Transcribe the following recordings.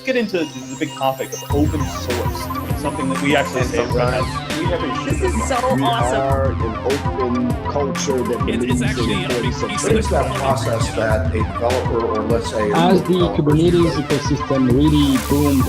get into the big topic of open source, something that we actually say. This is so awesome. We are an open culture that believes in What is that process that a developer, or let's say, as the Kubernetes ecosystem really boomed.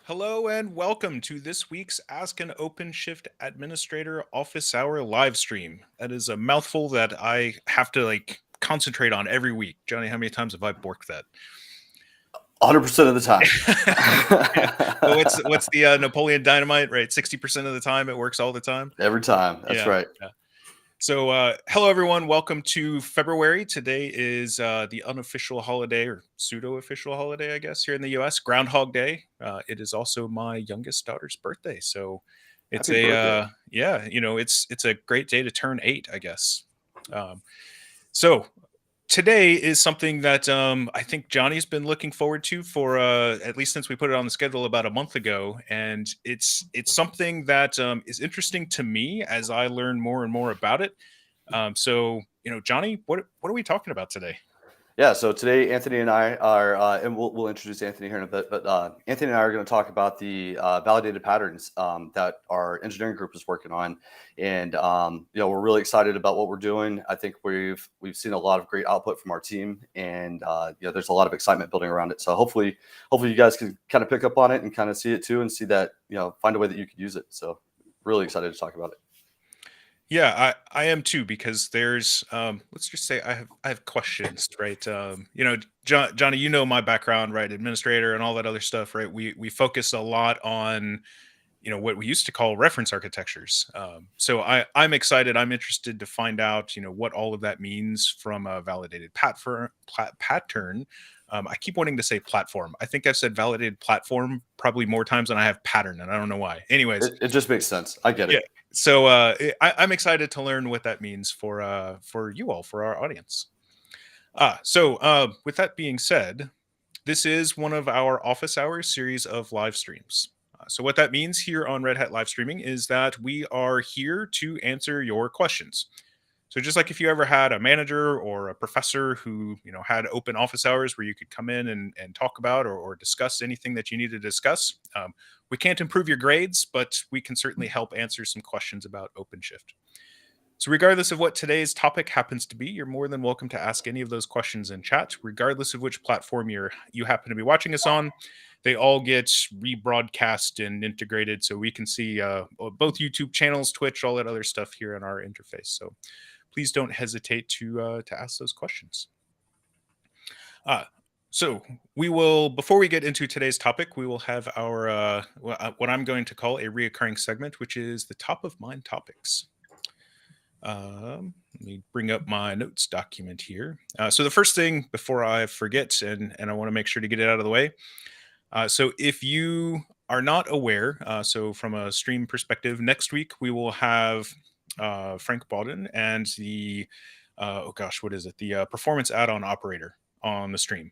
Hello and welcome to this week's Ask an OpenShift Administrator Office Hour live stream. That is a mouthful that I have to concentrate on every week. Johnny, how many times have I borked that? 100% of the time. Well, what's the Napoleon Dynamite, right? 60% of the time it works all the time? Every time. That's right. Yeah. So hello, everyone. Welcome to February. Today is the unofficial holiday or pseudo-official holiday, I guess, here in the U.S., Groundhog Day. It is also my youngest daughter's birthday. So it's it's a great day to turn 8, I guess. So today is something that I think Johnny's been looking forward to for at least since we put it on the schedule about a month ago, and it's something that is interesting to me as I learn more and more about it. So Johnny, what are we talking about today? Yeah, so today Anthony and I are, and we'll introduce Anthony here in a bit, but Anthony and I are going to talk about the validated patterns that our engineering group is working on, and we're really excited about what we're doing. I think we've seen a lot of great output from our team, and there's a lot of excitement building around it. So hopefully you guys can kind of pick up on it and kind of see it too, and see that find a way that you could use it. So really excited to talk about it. Yeah, I am too, because there's let's just say I have questions, right? Johnny, my background, right? Administrator and all that other stuff, right? We focus a lot on what we used to call reference architectures. So I'm excited. I'm interested to find out what all of that means from a validated pattern. I keep wanting to say platform. I think I've said validated platform probably more times than I have pattern, and I don't know why. Anyways, it just makes sense. I get it. Yeah. So I'm excited to learn what that means for you all, for our audience. So with that being said, this is one of our office hours series of live streams. So what that means here on Red Hat Live Streaming is that we are here to answer your questions. So just like if you ever had a manager or a professor who had open office hours where you could come in and talk about or discuss anything that you need to discuss, we can't improve your grades, but we can certainly help answer some questions about OpenShift. So regardless of what today's topic happens to be, you're more than welcome to ask any of those questions in chat, regardless of which platform you happen to be watching us on. They all get rebroadcast and integrated, so we can see both YouTube channels, Twitch, all that other stuff here in our interface. So please don't hesitate to ask those questions. So we will, before we get into today's topic, we will have our what I'm going to call a reoccurring segment, which is the top of mind topics. Let me bring up my notes document here. So the first thing before I forget, and I want to make sure to get it out of the way. So if you are not aware, so from a stream perspective, next week we will have Frank Bawden and the the performance add-on operator on the stream.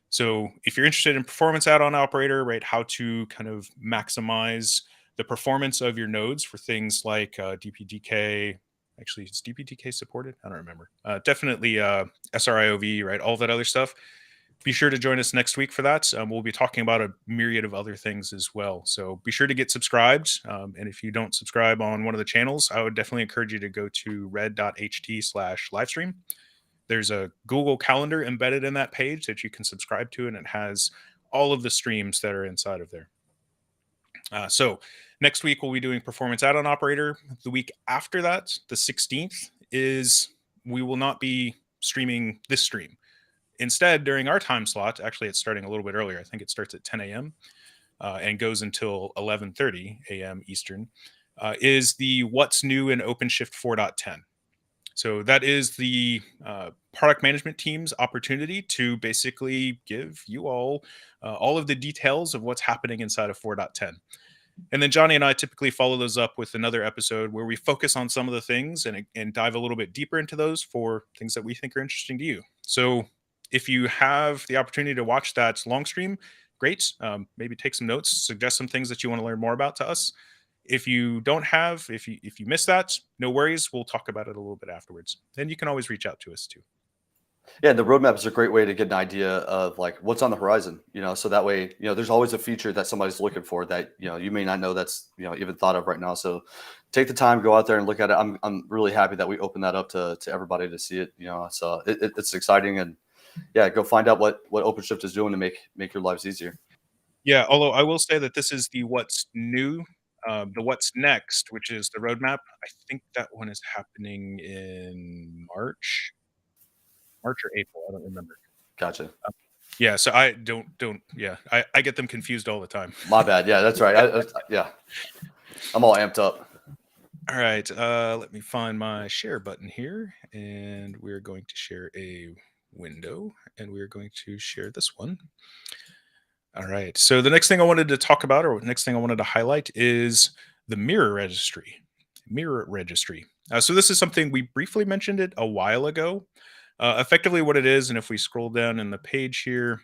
So if you're interested in performance add-on operator, right, how to kind of maximize the performance of your nodes for things like DPDK. Actually, is DPDK supported? I don't remember. Definitely SRIOV, right? All that other stuff. Be sure to join us next week for that. We'll be talking about a myriad of other things as well. So be sure to get subscribed. And if you don't subscribe on one of the channels, I would definitely encourage you to go to red.ht/livestream. There's a Google Calendar embedded in that page that you can subscribe to, and it has all of the streams that are inside of there. So next week we'll be doing performance add-on operator. The week after that, the 16th, we will not be streaming this stream. Instead, during our time slot, actually it's starting a little bit earlier. I think it starts at 10 a.m. And goes until 11:30 a.m. Eastern, is the What's New in OpenShift 4.10. So that is the product management team's opportunity to basically give you all of the details of what's happening inside of 4.10. And then Johnny and I typically follow those up with another episode where we focus on some of the things and dive a little bit deeper into those for things that we think are interesting to you. So if you have the opportunity to watch that long stream, great. Maybe take some notes, suggest some things that you want to learn more about to us. If you don't have, if you miss that, no worries. We'll talk about it a little bit afterwards. Then you can always reach out to us too. Yeah, the roadmap is a great way to get an idea of like what's on the horizon, so that way, there's always a feature that somebody's looking for that, you may not know that's, even thought of right now. So take the time, go out there and look at it. I'm really happy that we opened that up to everybody to see it, so it's exciting. And yeah, go find out what OpenShift is doing to make your lives easier. Yeah, although I will say that this is the what's new, the what's next, which is the roadmap. I think that one is happening in March or April. I don't remember. Gotcha. Yeah, so I don't. Yeah, I get them confused all the time. My bad. Yeah, that's right. Yeah, I'm all amped up. All right, let me find my share button here, and we're going to share a window, and we're going to share this one. All right, so the next thing I wanted to talk about, or next thing I wanted to highlight, is the mirror registry. Mirror registry. So this is something we briefly mentioned it a while ago. Effectively, what it is, and if we scroll down in the page here,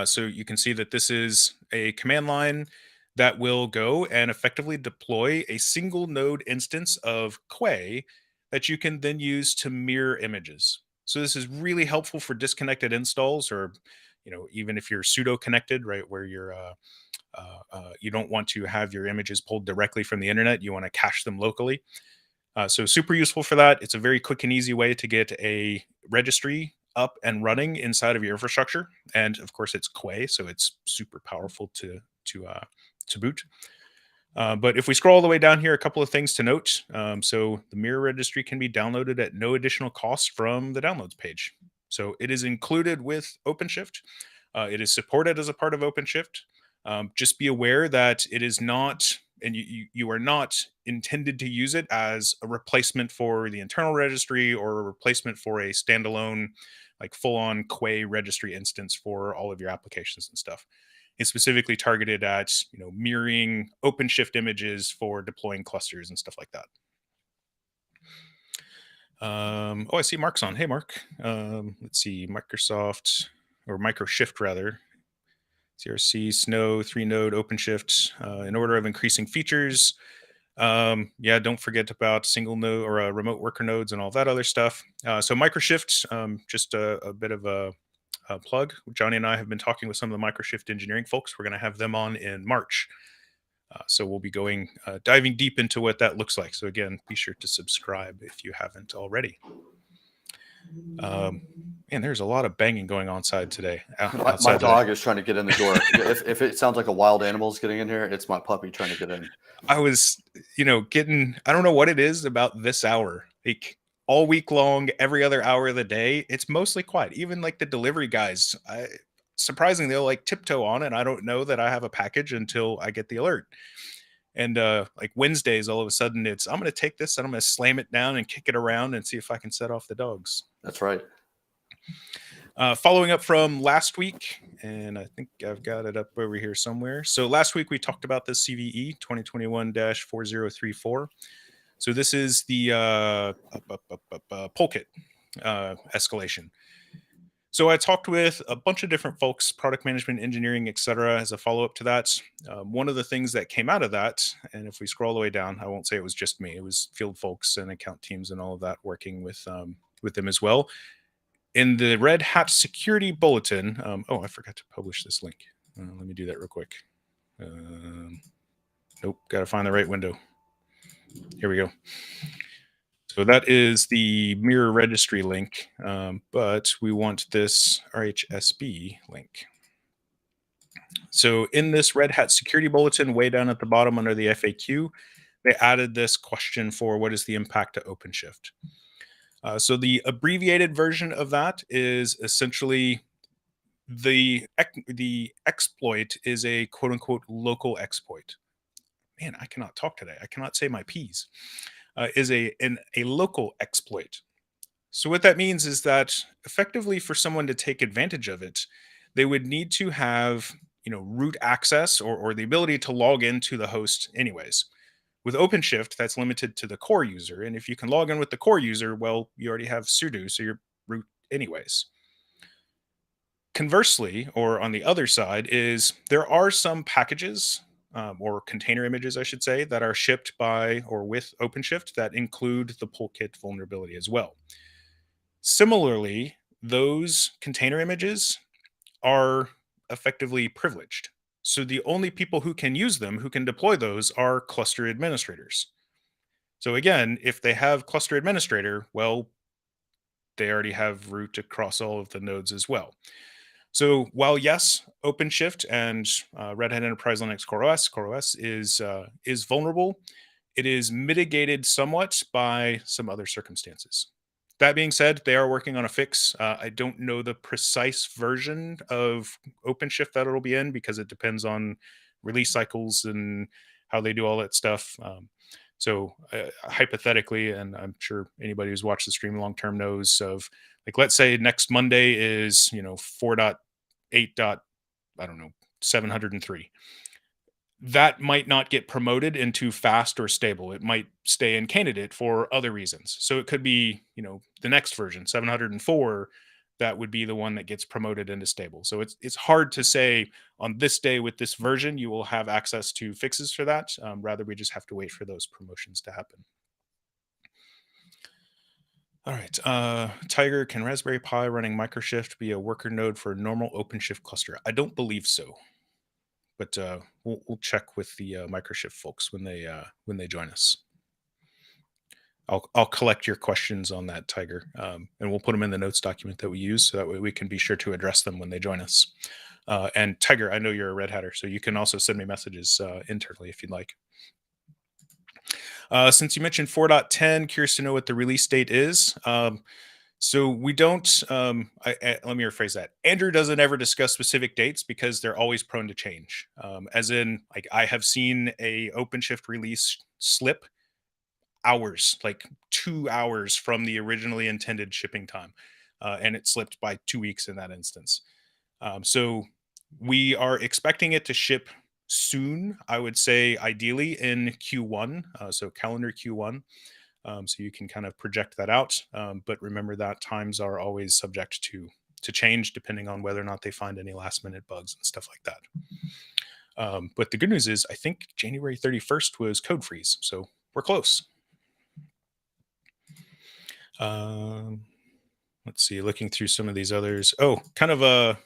so you can see that this is a command line that will go and effectively deploy a single node instance of Quay that you can then use to mirror images. So this is really helpful for disconnected installs, or even if you're pseudo connected, right, where you don't want to have your images pulled directly from the internet, you want to cache them locally. So super useful for that. It's a very quick and easy way to get a registry up and running inside of your infrastructure, and of course it's Quay, so it's super powerful to boot. But if we scroll all the way down here, a couple of things to note. So the mirror registry can be downloaded at no additional cost from the downloads page. So it is included with OpenShift. It is supported as a part of OpenShift. Just be aware that it is not, and you are not intended to use it as a replacement for the internal registry or a replacement for a standalone, like full-on Quay registry instance for all of your applications and stuff. It's specifically targeted at mirroring OpenShift images for deploying clusters and stuff like that. Oh, I see Mark's on. Hey, Mark. Let's see, Microsoft, or MicroShift rather. CRC, Snow, 3-node, OpenShift, in order of increasing features. Yeah, don't forget about single node or remote worker nodes and all that other stuff. So MicroShift, just a bit of a plug. Johnny and I have been talking with some of the MicroShift engineering folks. We're going to have them on in March. So we'll be going diving deep into what that looks like. So again, be sure to subscribe if you haven't already. Man, there's a lot of banging going on outside today. My dog is trying to get in the door. if it sounds like a wild animal is getting in here, it's my puppy trying to get in. I was, getting, I don't know what it is about this hour. Like all week long, every other hour of the day, it's mostly quiet. Even like the delivery guys, surprisingly, they'll like tiptoe on it. I don't know that I have a package until I get the alert. And like Wednesdays, all of a sudden I'm going to take this and I'm going to slam it down and kick it around and see if I can set off the dogs. That's right. Following up from last week, and I think I've got it up over here somewhere. So last week we talked about the CVE 2021-4034. So this is the Polkit escalation. So I talked with a bunch of different folks, product management, engineering, etc., as a follow-up to that. One of the things that came out of that, and if we scroll all the way down, I won't say it was just me. It was field folks and account teams and all of that working with them as well. In the Red Hat Security Bulletin, oh, I forgot to publish this link. Let me do that real quick. Nope, got to find the right window. Here we go. So that is the mirror registry link, but we want this RHSB link. So in this Red Hat Security Bulletin, way down at the bottom under the FAQ, they added this question for what is the impact to OpenShift. So the abbreviated version of that is essentially the exploit is a quote unquote local exploit. Man, I cannot talk today. I cannot say my P's. Is a local exploit. So what that means is that effectively for someone to take advantage of it, they would need to have root access or the ability to log into the host anyways. With OpenShift, that's limited to the core user. And if you can log in with the core user, well, you already have sudo, so you're root anyways. Conversely, or on the other side, is there are some packages or container images, I should say, that are shipped by or with OpenShift that include the pull kit vulnerability as well. Similarly, those container images are effectively privileged. So the only people who can use them, who can deploy those, are cluster administrators. So again, if they have cluster administrator, well, they already have root across all of the nodes as well. So while yes, OpenShift and Red Hat Enterprise Linux Core OS is vulnerable, it is mitigated somewhat by some other circumstances. That being said, they are working on a fix. I don't know the precise version of OpenShift that it'll be in because it depends on release cycles and how they do all that stuff. So hypothetically, and I'm sure anybody who's watched the stream long term knows of, like, let's say next Monday is 4.8. I don't know, 703. That might not get promoted into fast or stable. It might stay in candidate for other reasons. So it could be, the next version, 704, that would be the one that gets promoted into stable. So it's hard to say on this day with this version, you will have access to fixes for that. Rather, we just have to wait for those promotions to happen. All right. Tiger, can Raspberry Pi running Microshift be a worker node for a normal OpenShift cluster? I don't believe so. But we'll check with the Microshift folks when they join us. I'll collect your questions on that, Tiger, and we'll put them in the notes document that we use, so that way we can be sure to address them when they join us. And Tiger, I know you're a Red Hatter, so you can also send me messages internally if you'd like. Since you mentioned 4.10, curious to know what the release date is. So we don't, let me rephrase that. Andrew doesn't ever discuss specific dates because they're always prone to change. As in, like, I have seen a OpenShift release slip hours, like 2 hours from the originally intended shipping time. And it slipped by 2 weeks in that instance. So we are expecting it to ship soon, I would say ideally in Q1, so calendar Q1. So you can kind of project that out. But remember that times are always subject to change depending on whether or not they find any last minute bugs and stuff like that. But the good news is I think January 31st was code freeze. So we're close. Let's see, looking through some of these others. Oh, kind of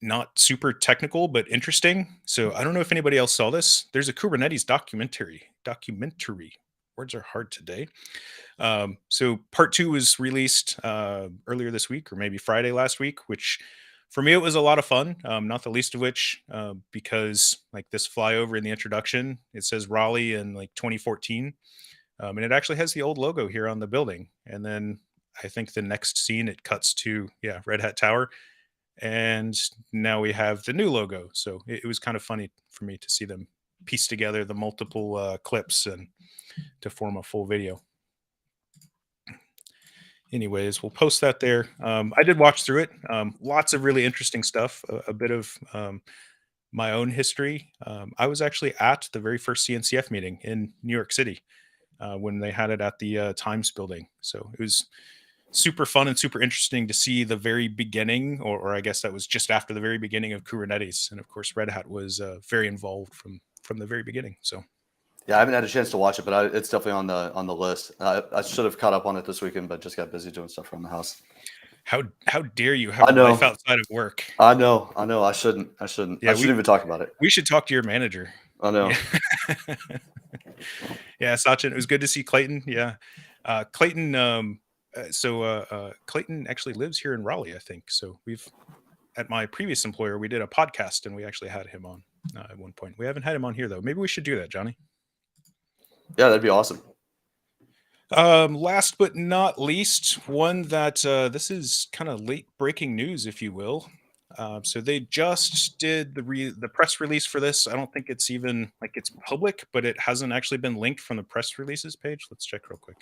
not super technical, but interesting. So I don't know if anybody else saw this. There's a Kubernetes documentary. Words are hard today. So part 2 was released earlier this week, or maybe Friday last week, which for me, it was a lot of fun. Not the least of which, because like this flyover in the introduction, it says Raleigh in like 2014. And it actually has the old logo here on the building. And then I think the next scene, it cuts to, Red Hat Tower. And now we have the new logo. So it was kind of funny for me to see them piece together the multiple clips and to form a full video. Anyways, we'll post that there. I did watch through it. Lots of really interesting stuff, a bit of my own history. I was actually at the very first CNCF meeting in New York City when they had it at the Times building. So it was super fun and super interesting to see the very beginning, or I guess that was just after the very beginning of Kubernetes. And of course, Red Hat was very involved from the very beginning. So yeah, I haven't had a chance to watch it, but it's definitely on the list. I should have caught up on it this weekend, but just got busy doing stuff around the house. How dare you have a life outside of work? I know. I shouldn't. Yeah, I shouldn't even talk about it. We should talk to your manager. I know. Yeah, Sachin, it was good to see Clayton. Yeah, Clayton. Clayton actually lives here in Raleigh, I think. So at my previous employer, we did a podcast and we actually had him on at one point. We haven't had him on here though. Maybe we should do that, Johnny. Yeah, that'd be awesome. Last but not least, one that this is kind of late breaking news, if you will. So they just did the press release for this. I don't think it's even like it's public, but it hasn't actually been linked from the press releases page. Let's check real quick.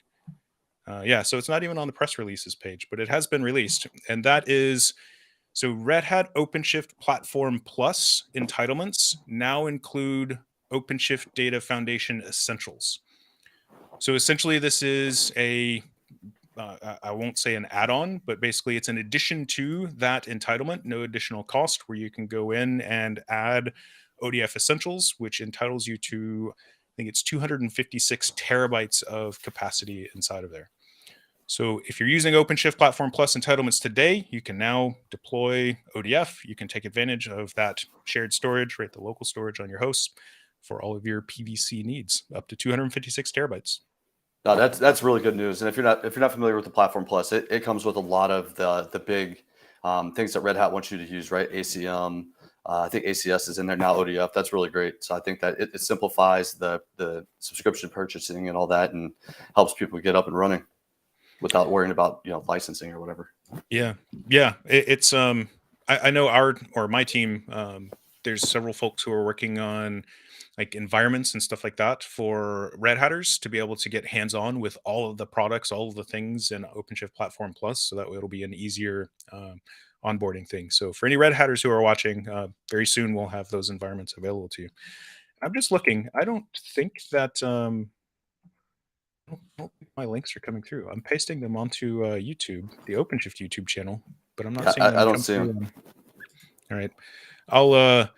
So it's not even on the press releases page, but it has been released. And that is, so Red Hat OpenShift Platform Plus entitlements now include OpenShift Data Foundation Essentials. So essentially this is I won't say an add-on, but basically it's an addition to that entitlement, no additional cost, where you can go in and add ODF Essentials, which entitles you to, I think it's 256 terabytes of capacity inside of there. So if you're using OpenShift Platform Plus entitlements today, you can now deploy ODF. You can take advantage of that shared storage, right, the local storage on your host for all of your PVC needs, up to 256 terabytes. No, that's really good news. And if you're not familiar with the Platform Plus, it comes with a lot of the big things that Red Hat wants you to use, right? ACM, I think ACS is in there now. ODF, that's really great. So I think that it simplifies the subscription purchasing and all that, and helps people get up and running without worrying about licensing or whatever. Yeah, it's I know my team. There's several folks who are working on like environments and stuff like that for Red Hatters to be able to get hands-on with all of the products, all of the things in OpenShift Platform Plus, so that way it'll be an easier onboarding thing. So for any Red Hatters who are watching, very soon we'll have those environments available to you. I'm just looking. I don't think that I don't think my links are coming through. I'm pasting them onto YouTube, the OpenShift YouTube channel, but I'm not seeing them. I don't come see through them. All right,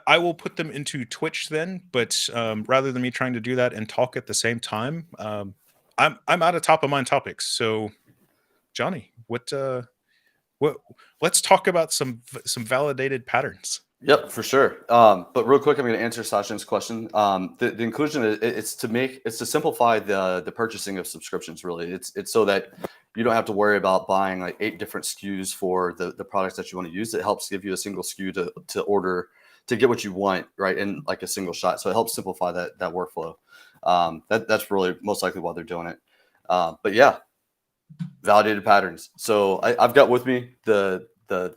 I will put them into Twitch then, but rather than me trying to do that and talk at the same time, I'm out of top of mind topics. So, Johnny, what? Let's talk about some validated patterns. Yep, for sure. But real quick, I'm going to answer Sachin's question. The inclusion it's to simplify the purchasing of subscriptions. Really, it's so that you don't have to worry about buying like 8 different SKUs for the products that you want to use. It helps give you a single SKU to order to get what you want, right, in like a single shot. So it helps simplify that workflow. That's really most likely why they're doing it. But yeah, validated patterns. So I've got with me the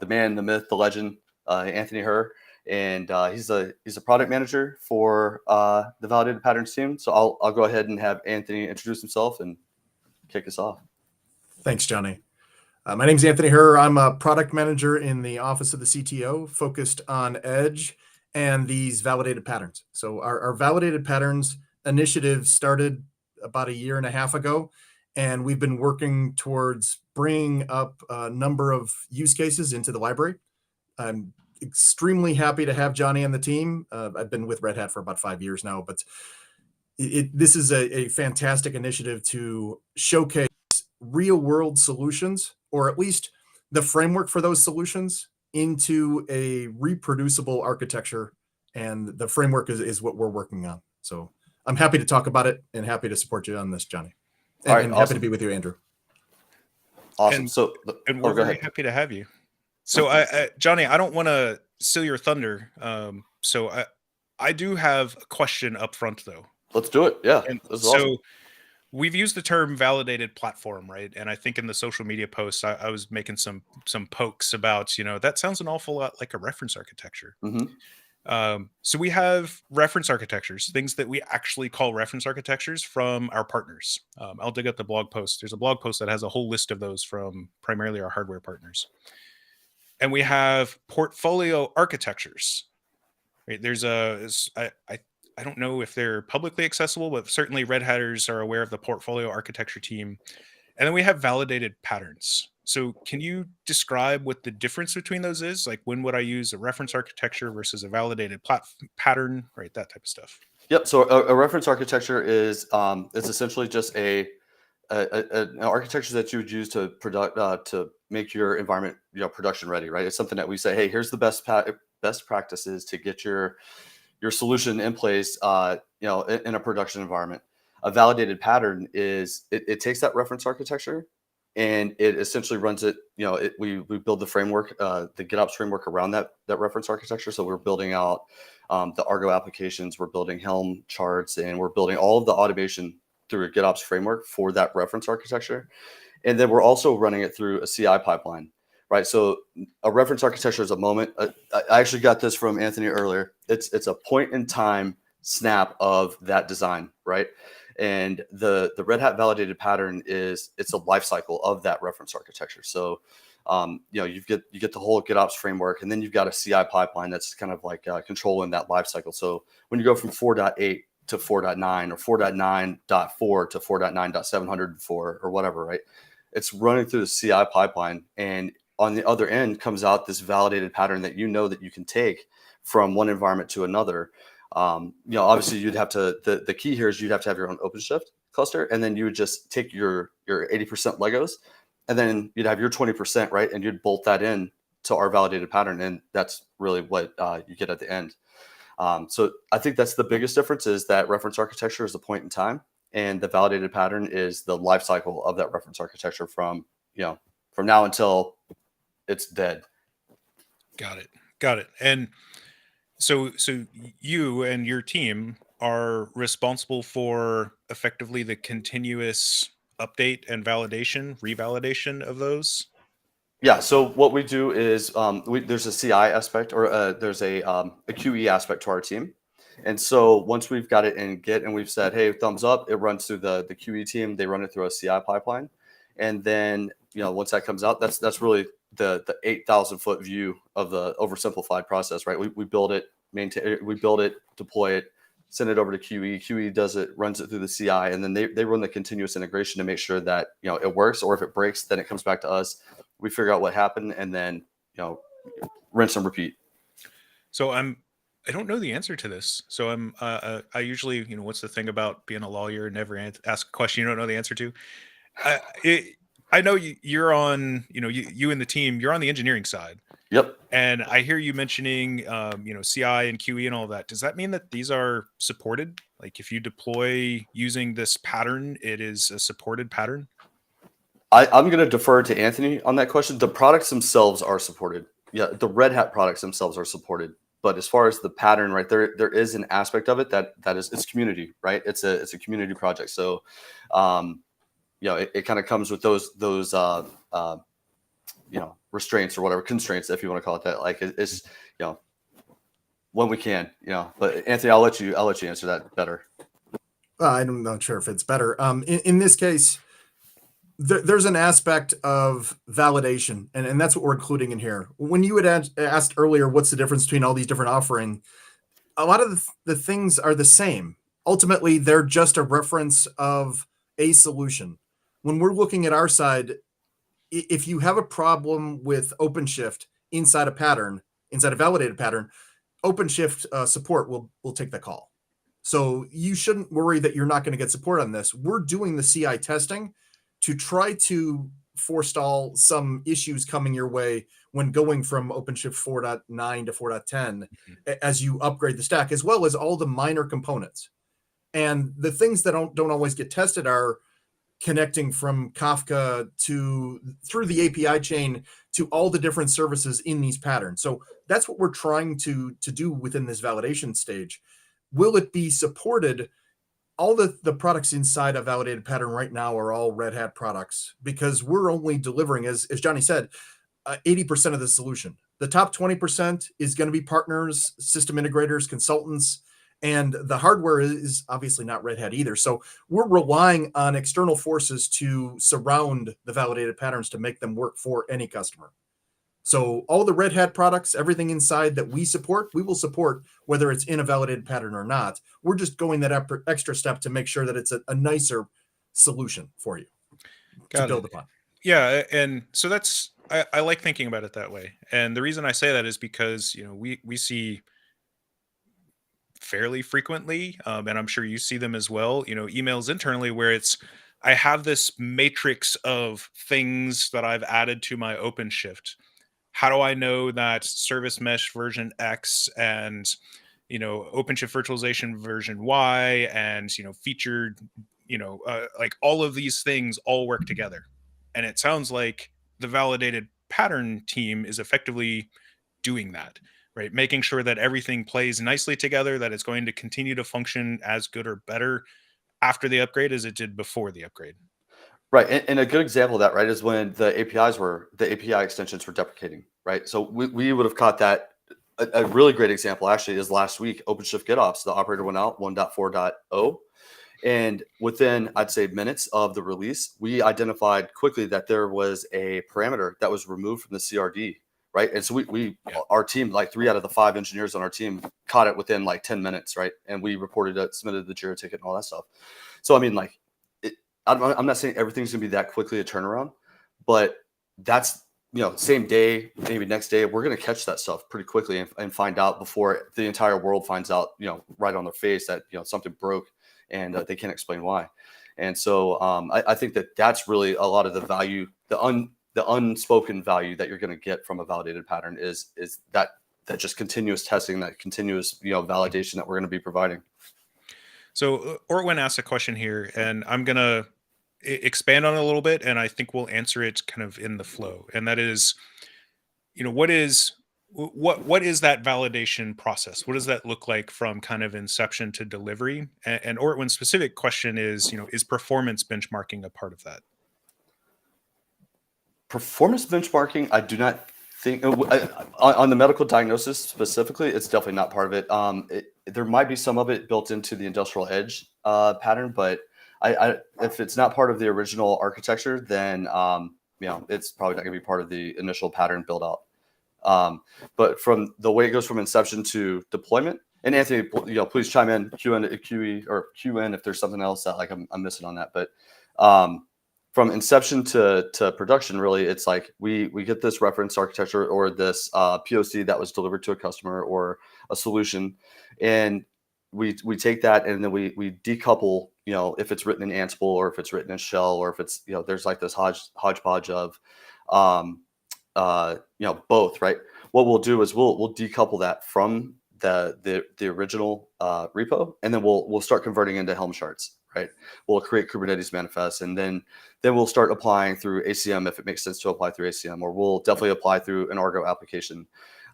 man, the myth, the legend, Anthony Herr, and he's a product manager for the validated patterns team. So I'll go ahead and have Anthony introduce himself and kick us off. Thanks, Johnny. My name is Anthony Herr. I'm a product manager in the office of the CTO, focused on Edge and these validated patterns. So our validated patterns initiative started about 1.5 years ago, and we've been working towards bringing up a number of use cases into the library. I'm extremely happy to have Johnny on the team. I've been with Red Hat for about 5 years now, but this is a fantastic initiative to showcase real world solutions, or at least the framework for those solutions, into a reproducible architecture. And the framework is what we're working on. So I'm happy to talk about it and happy to support you on this, Johnny. All right, and awesome. Happy to be with you, Andrew. Awesome. And we're very happy to have you. So Johnny, I don't want to steal your thunder. So I do have a question up front though. Let's do it. Yeah. So awesome. We've used the term validated platform, right? And I think in the social media posts, I was making some pokes about, that sounds an awful lot like a reference architecture. Mm-hmm. So we have reference architectures, things that we actually call reference architectures from our partners. I'll dig up the blog post. There's a blog post that has a whole list of those from primarily our hardware partners. And we have portfolio architectures. Right? There's I don't know if they're publicly accessible, but certainly Red Hatters are aware of the portfolio architecture team. And then we have validated patterns. So can you describe what the difference between those is? Like, when would I use a reference architecture versus a validated pattern, right? That type of stuff. Yep. So a reference architecture is essentially just an architecture that you would use to make your environment production ready, right? It's something that we say, hey, here's the best practices to get your solution in place, in a production environment. A validated pattern is it takes that reference architecture and it essentially runs it. We build the framework, the GitOps framework around that reference architecture. So we're building out the Argo applications, we're building Helm charts, and we're building all of the automation through a GitOps framework for that reference architecture. And then we're also running it through a CI pipeline. Right, so a reference architecture is a moment. I actually got this from Anthony earlier. It's a point in time snap of that design, right? And the Red Hat validated pattern it's a lifecycle of that reference architecture. So, you get the whole GitOps framework, and then you've got a CI pipeline that's kind of like controlling that lifecycle. So when you go from 4.8 to 4.9 or 4.9.4 to 4.9.704 or whatever, right? It's running through the CI pipeline, and on the other end comes out this validated pattern that you know that you can take from one environment to another. Obviously you'd have to, the key here is you'd have to have your own OpenShift cluster, and then you would just take your 80% Legos, and then you'd have your 20%, right? And you'd bolt that in to our validated pattern. And that's really what you get at the end. So I think that's the biggest difference, is that reference architecture is a point in time, and the validated pattern is the life cycle of that reference architecture from now until it's dead. Got it. And so you and your team are responsible for effectively the continuous update and revalidation of those. Yeah. So what we do is there's a CI aspect, or there's a QE aspect to our team. And so once we've got it in Git and we've said, hey, thumbs up, it runs through the QE team. They run it through a CI pipeline. And then, once that comes out, that's really the 8,000 foot view of the oversimplified process, right? We build it, deploy it, send it over to QE. QE does it, runs it through the CI, and then they run the continuous integration to make sure that, it works, or if it breaks, then it comes back to us. We figure out what happened, and then, rinse and repeat. So I don't know the answer to this. So I usually, what's the thing about being a lawyer? Never ask a question you don't know the answer to. I know you're on, you and the team, you're on the engineering side. Yep. And I hear you mentioning, CI and QE and all that. Does that mean that these are supported? Like if you deploy using this pattern, it is a supported pattern? I'm going to defer to Anthony on that question. The products themselves are supported. Yeah, the Red Hat products themselves are supported. But as far as the pattern, right, there is an aspect of it that is, it's community, right? It's a community project. So, it kind of comes with those restraints or whatever, constraints, if you want to call it that. Like it's when we can, But Anthony, I'll let you answer that better. I'm not sure if it's better. In this case, there's an aspect of validation, and that's what we're including in here. When you had asked earlier, what's the difference between all these different offerings? A lot of the things are the same. Ultimately, they're just a reference of a solution. When we're looking at our side, if you have a problem with OpenShift inside a validated pattern, OpenShift support will take the call. So you shouldn't worry that you're not going to get support on this. We're doing the CI testing to try to forestall some issues coming your way when going from OpenShift 4.9 to 4.10 as you upgrade the stack, as well as all the minor components. And the things that don't always get tested are connecting from Kafka through the API chain to all the different services in these patterns. So that's what we're trying to do within this validation stage. Will it be supported? All the products inside a validated pattern right now are all Red Hat products, because we're only delivering, as Johnny said, 80% of the solution. The top 20% is going to be partners, system integrators, consultants, and the hardware is obviously not Red Hat either. So we're relying on external forces to surround the validated patterns to make them work for any customer. So all the Red Hat products, everything inside that we support, we will support whether it's in a validated pattern or not. We're just going that extra step to make sure that it's a nicer solution for you to build upon. Yeah, and so that's I like thinking about it that way. And the reason I say that is because we see fairly frequently, and I'm sure you see them as well, emails internally where it's, I have this matrix of things that I've added to my OpenShift. How do I know that service mesh version X and OpenShift virtualization version Y and featured like all of these things all work together? And it sounds like the validated pattern team is effectively doing that, right? Making sure that everything plays nicely together, that it's going to continue to function as good or better after the upgrade as it did before the upgrade. Right. And a good example of that, right, is when the API extensions were deprecating, right? So we would have caught that. A really great example actually is last week, OpenShift GitOps, the operator went out 1.4.0. And within, I'd say, minutes of the release, we identified quickly that there was a parameter that was removed from the CRD, right? And so our team, like 3 out of the 5 engineers on our team caught it within like 10 minutes, right? And we reported it, submitted the Jira ticket and all that stuff. So, I mean, like, I'm not saying everything's gonna be that quickly a turnaround, but that's, same day, maybe next day, we're going to catch that stuff pretty quickly and find out before the entire world finds out, right on their face that, something broke and they can't explain why. And so I think that that's really a lot of the value, the unspoken value that you're going to get from a validated pattern is that just continuous testing, that continuous, validation that we're going to be providing. So Orwin asked a question here, and I'm going to expand on it a little bit, and I think we'll answer it kind of in the flow. And that is, what is that validation process? What does that look like from kind of inception to delivery? And Orwin's specific question is, is performance benchmarking a part of that? Performance benchmarking, I do not think on the medical diagnosis specifically, it's definitely not part of it. There might be some of it built into the industrial edge pattern, but if it's not part of the original architecture, then it's probably not going to be part of the initial pattern build out. But from the way it goes from inception to deployment, and Anthony, please chime in, QE or QN if there's something else that like I'm missing on that. But from inception to production, really, it's like we get this reference architecture or this POC that was delivered to a customer or a solution, and we take that and then we decouple, if it's written in Ansible or if it's written in Shell or if it's, there's like this hodgepodge of, both, right? What we'll do is we'll decouple that from the original repo, and then we'll start converting into Helm charts, right? We'll create Kubernetes manifests, and then we'll start applying through ACM if it makes sense to apply through ACM, or we'll definitely apply through an Argo application,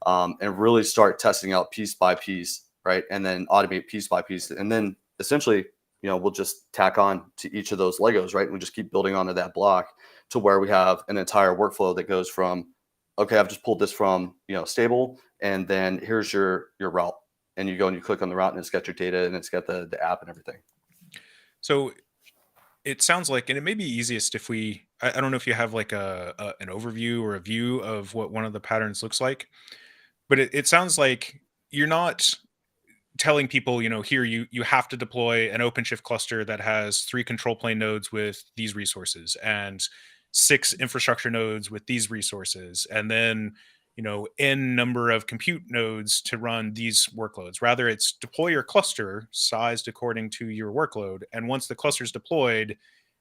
and really start testing out piece by piece, right? And then automate piece by piece, and then essentially, we'll just tack on to each of those Legos, right? And we just keep building onto that block to where we have an entire workflow that goes from, okay, I've just pulled this from, stable, and then here's your route, and you go and you click on the route and it's got your data and it's got the app and everything. So it sounds like, and it may be easiest if I don't know if you have like an overview or a view of what one of the patterns looks like, but it sounds like you're not telling people, here you have to deploy an OpenShift cluster that has 3 control plane nodes with these resources and 6 infrastructure nodes with these resources, and then n number of compute nodes to run these workloads. Rather, it's deploy your cluster sized according to your workload, and once the cluster is deployed,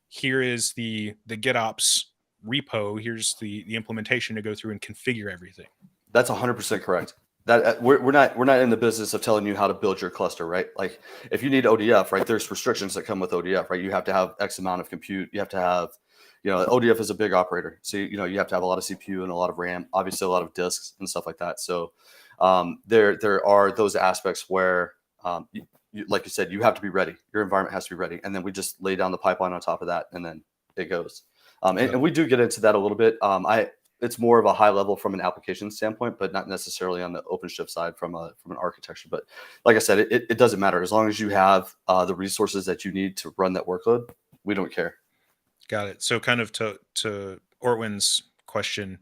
here is the GitOps repo. Here's the implementation to go through and configure everything. That's 100% correct. That we're not in the business of telling you how to build your cluster, right? Like if you need ODF, right, there's restrictions that come with ODF, right? You have to have X amount of compute. You have to have, ODF is a big operator. So, you have to have a lot of CPU and a lot of RAM, obviously a lot of disks and stuff like that. So there are those aspects where, like you said, you have to be ready. Your environment has to be ready. And then we just lay down the pipeline on top of that, and then it goes. And we do get into that a little bit. It's more of a high level from an application standpoint, but not necessarily on the OpenShift side from an architecture. But like I said, it doesn't matter. As long as you have the resources that you need to run that workload, we don't care. Got it. So kind of to Orwin's question,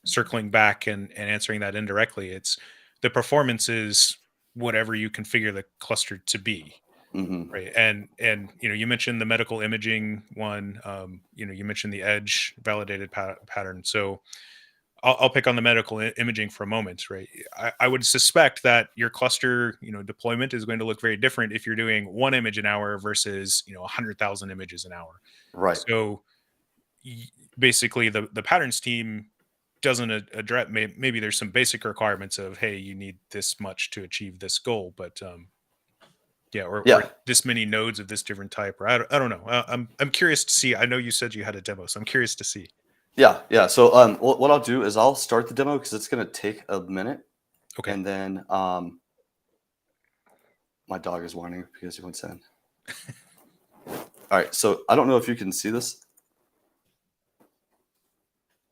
circling back and answering that indirectly, it's the performance is whatever you configure the cluster to be. Mm-hmm. Right. And you mentioned the medical imaging one, you mentioned the edge validated pattern. So I'll pick on the medical imaging for a moment, right? I would suspect that your cluster, deployment is going to look very different if you're doing 1 image an hour versus, 100,000 images an hour. Right. So basically the patterns team doesn't address, maybe there's some basic requirements of, hey, you need this much to achieve this goal, but, or this many nodes of this different type, or I don't know. I'm curious to see. I know you said you had a demo, so I'm curious to see. Yeah. So what I'll do is I'll start the demo because it's going to take a minute. Okay. And then my dog is whining because he went in. All right. So I don't know if you can see this. Is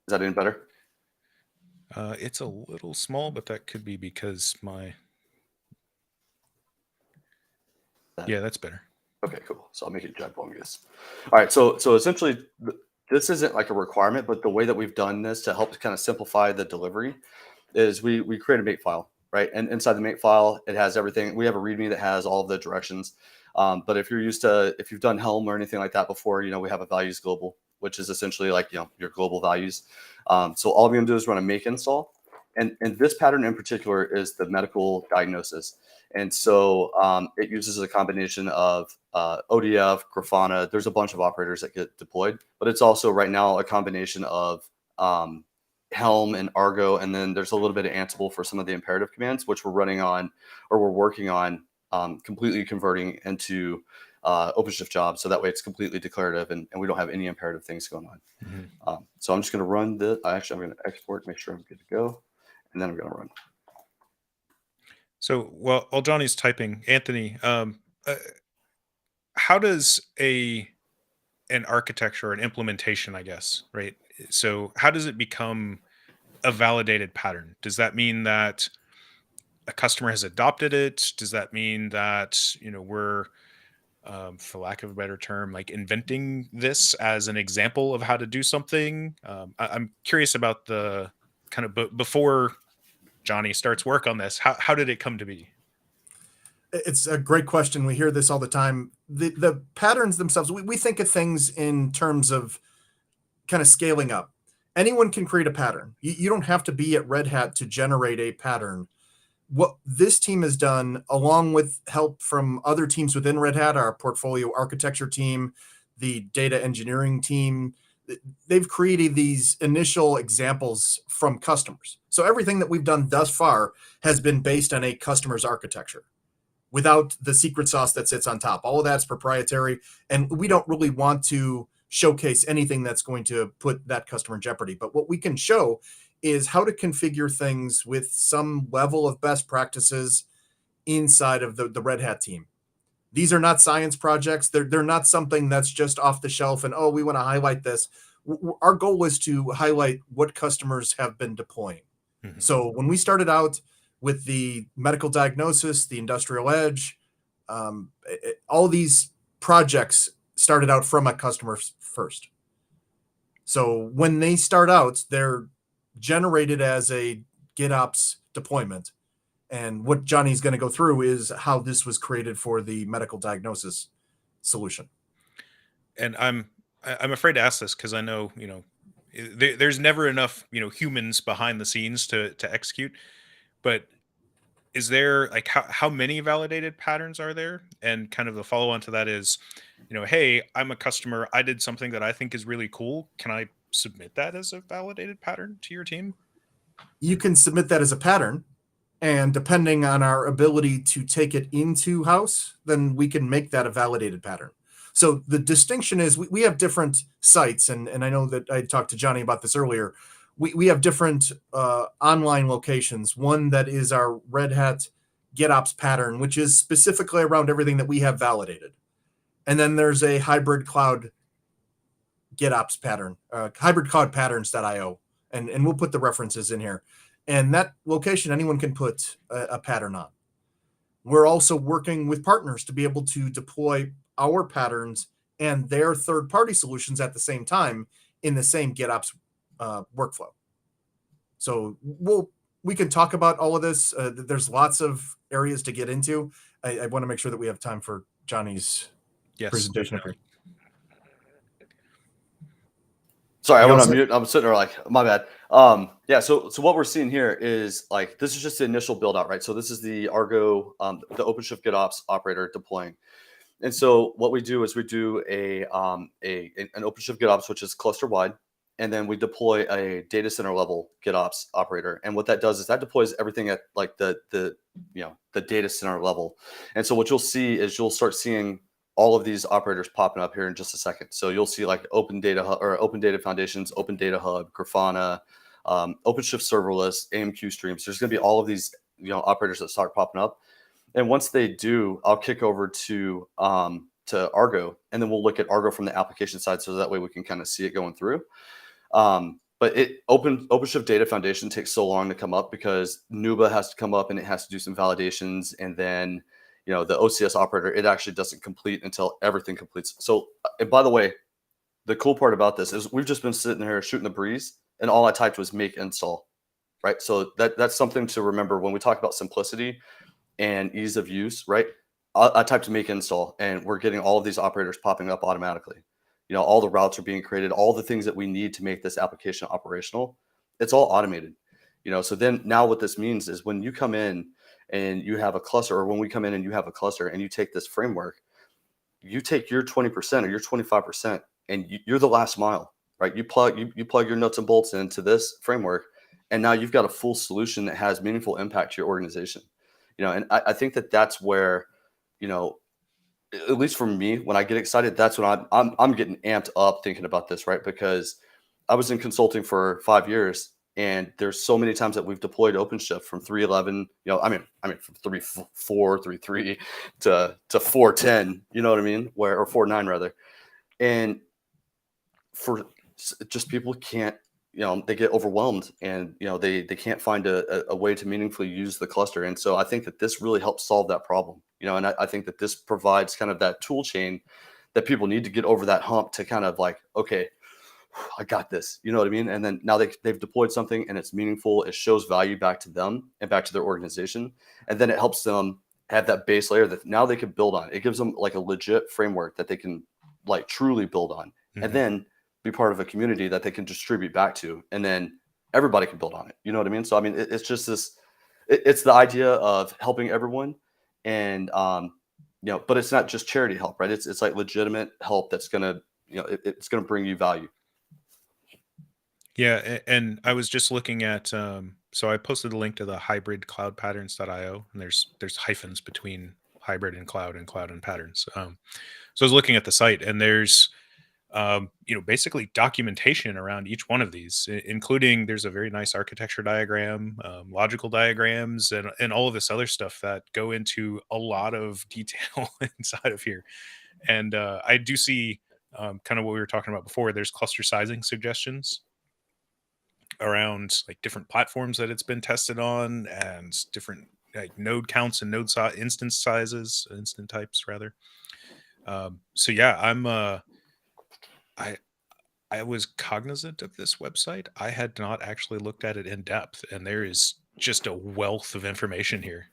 that any better? It's a little small, but that could be because yeah, that's better. Okay, cool. So I'll make it ginormous. All right. So essentially this isn't like a requirement, but the way that we've done this to help kind of simplify the delivery is we create a make file, right? And inside the make file, it has everything. We have a README that has all of the directions. But if you've done Helm or anything like that before, we have a values global, which is essentially like, your global values. So all we're going to do is run a make install. And this pattern in particular is the medical diagnosis. And so it uses a combination of ODF, Grafana. There's a bunch of operators that get deployed, but it's also right now a combination of Helm and Argo. And then there's a little bit of Ansible for some of the imperative commands, which we're running on, or we're working on completely converting into OpenShift jobs. So that way it's completely declarative and we don't have any imperative things going on. Mm-hmm. So I'm just going to run this. Actually, I'm going to export, make sure I'm good to go. And then I'm going to run. So while Johnny's typing, Anthony, how does an architecture or an implementation, I guess, right? So how does it become a validated pattern? Does that mean that a customer has adopted it? Does that mean that, we're, for lack of a better term, like inventing this as an example of how to do something? I'm curious about the kind of before Johnny starts work on this, how did it come to be? It's a great question. We hear this all the time. The patterns themselves, we think of things in terms of kind of scaling up. Anyone can create a pattern. You don't have to be at Red Hat to generate a pattern. What this team has done, along with help from other teams within Red Hat, our portfolio architecture team, the data engineering team, they've created these initial examples from customers. So everything that we've done thus far has been based on a customer's architecture without the secret sauce that sits on top. All of that's proprietary, and we don't really want to showcase anything that's going to put that customer in jeopardy. But what we can show is how to configure things with some level of best practices inside of the Red Hat team. These are not science projects. They're not something that's just off the shelf and, we want to highlight this. Our goal is to highlight what customers have been deploying. Mm-hmm. So when we started out with the medical diagnosis, the industrial edge, all these projects started out from a customer first. So when they start out, they're generated as a GitOps deployment. And what Johnny's going to go through is how this was created for the medical diagnosis solution. And I'm afraid to ask this because I know, there's never enough, humans behind the scenes to execute. But is there like how many validated patterns are there? And kind of the follow on to that is, hey, I'm a customer. I did something that I think is really cool. Can I submit that as a validated pattern to your team? You can submit that as a pattern. And depending on our ability to take it into house, then we can make that a validated pattern. So the distinction is we have different sites. And I know that I talked to Johnny about this earlier. We have different online locations. One that is our Red Hat GitOps pattern, which is specifically around everything that we have validated. And then there's a hybrid cloud GitOps pattern, hybrid cloud patterns.io. And we'll put the references in here. And that location, anyone can put a pattern on. We're also working with partners to be able to deploy our patterns and their third-party solutions at the same time in the same GitOps workflow. So we can talk about all of this. There's lots of areas to get into. I want to make sure that we have time for Johnny's presentation. Sorry, I went on mute. I'm sitting there like, my bad. So what we're seeing here is like, this is just the initial build out, right? So this is the Argo, the OpenShift GitOps operator deploying. And so what we do is we do an OpenShift GitOps, which is cluster wide. And then we deploy a data center level GitOps operator. And what that does is that deploys everything at like the data center level. And so what you'll see is you'll start seeing all of these operators popping up here in just a second. So you'll see like Open Data or Open Data Foundations, Open Data Hub, Grafana, OpenShift Serverless, AMQ Streams. There's going to be all of these operators that start popping up. And once they do, I'll kick over to Argo, and then we'll look at Argo from the application side, so that way we can kind of see it going through. But OpenShift Data Foundation takes so long to come up because Nuba has to come up and it has to do some validations, and then the OCS operator, it actually doesn't complete until everything completes. So, and by the way, the cool part about this is we've just been sitting here shooting the breeze, and all I typed was make install, right? So that's something to remember when we talk about simplicity and ease of use, right? I typed make install, and we're getting all of these operators popping up automatically. You know, all the routes are being created, all the things that we need to make this application operational. It's all automated. You know, so then now what this means is when you come in and you have a cluster, or when we come in and you have a cluster and you take this framework, you take your 20% or your 25%, and you're the last mile, right? You plug your nuts and bolts into this framework, and now you've got a full solution that has meaningful impact to your organization. You know, and I think that that's where, you know, at least for me, when I get excited, that's when I'm getting amped up thinking about this, right? Because I was in consulting for 5 years, and there's so many times that we've deployed OpenShift from 3.11, you know, I mean from 3.4, 3.3 to 4.10, you know what I mean? Or 4.9 rather. And for just people can't, you know, they get overwhelmed, and, you know, they can't find a way to meaningfully use the cluster. And so I think that this really helps solve that problem, you know, and I think that this provides kind of that tool chain that people need to get over that hump to kind of like, okay, I got this, you know what I mean? And then now they've deployed something and it's meaningful. It shows value back to them and back to their organization. And then it helps them have that base layer that now they can build on. It gives them like a legit framework that they can like truly build on, and then be part of a community that they can distribute back to. And then everybody can build on it. You know what I mean? So, I mean, it's just this, it's the idea of helping everyone. And, you know, but it's not just charity help, right? It's like legitimate help that's going to, you know, it's going to bring you value. Yeah, and I was just looking at so I posted a link to the hybridcloudpatterns.io, and there's hyphens between hybrid and cloud and patterns. So I was looking at the site, and there's you know, basically documentation around each one of these, including there's a very nice architecture diagram, logical diagrams, and all of this other stuff that go into a lot of detail inside of here. And I do see kind of what we were talking about before. There's cluster sizing suggestions around like different platforms that it's been tested on, and different like node counts and instance sizes, instant types rather. So yeah, I was cognizant of this website. I had not actually looked at it in depth, and there is just a wealth of information here.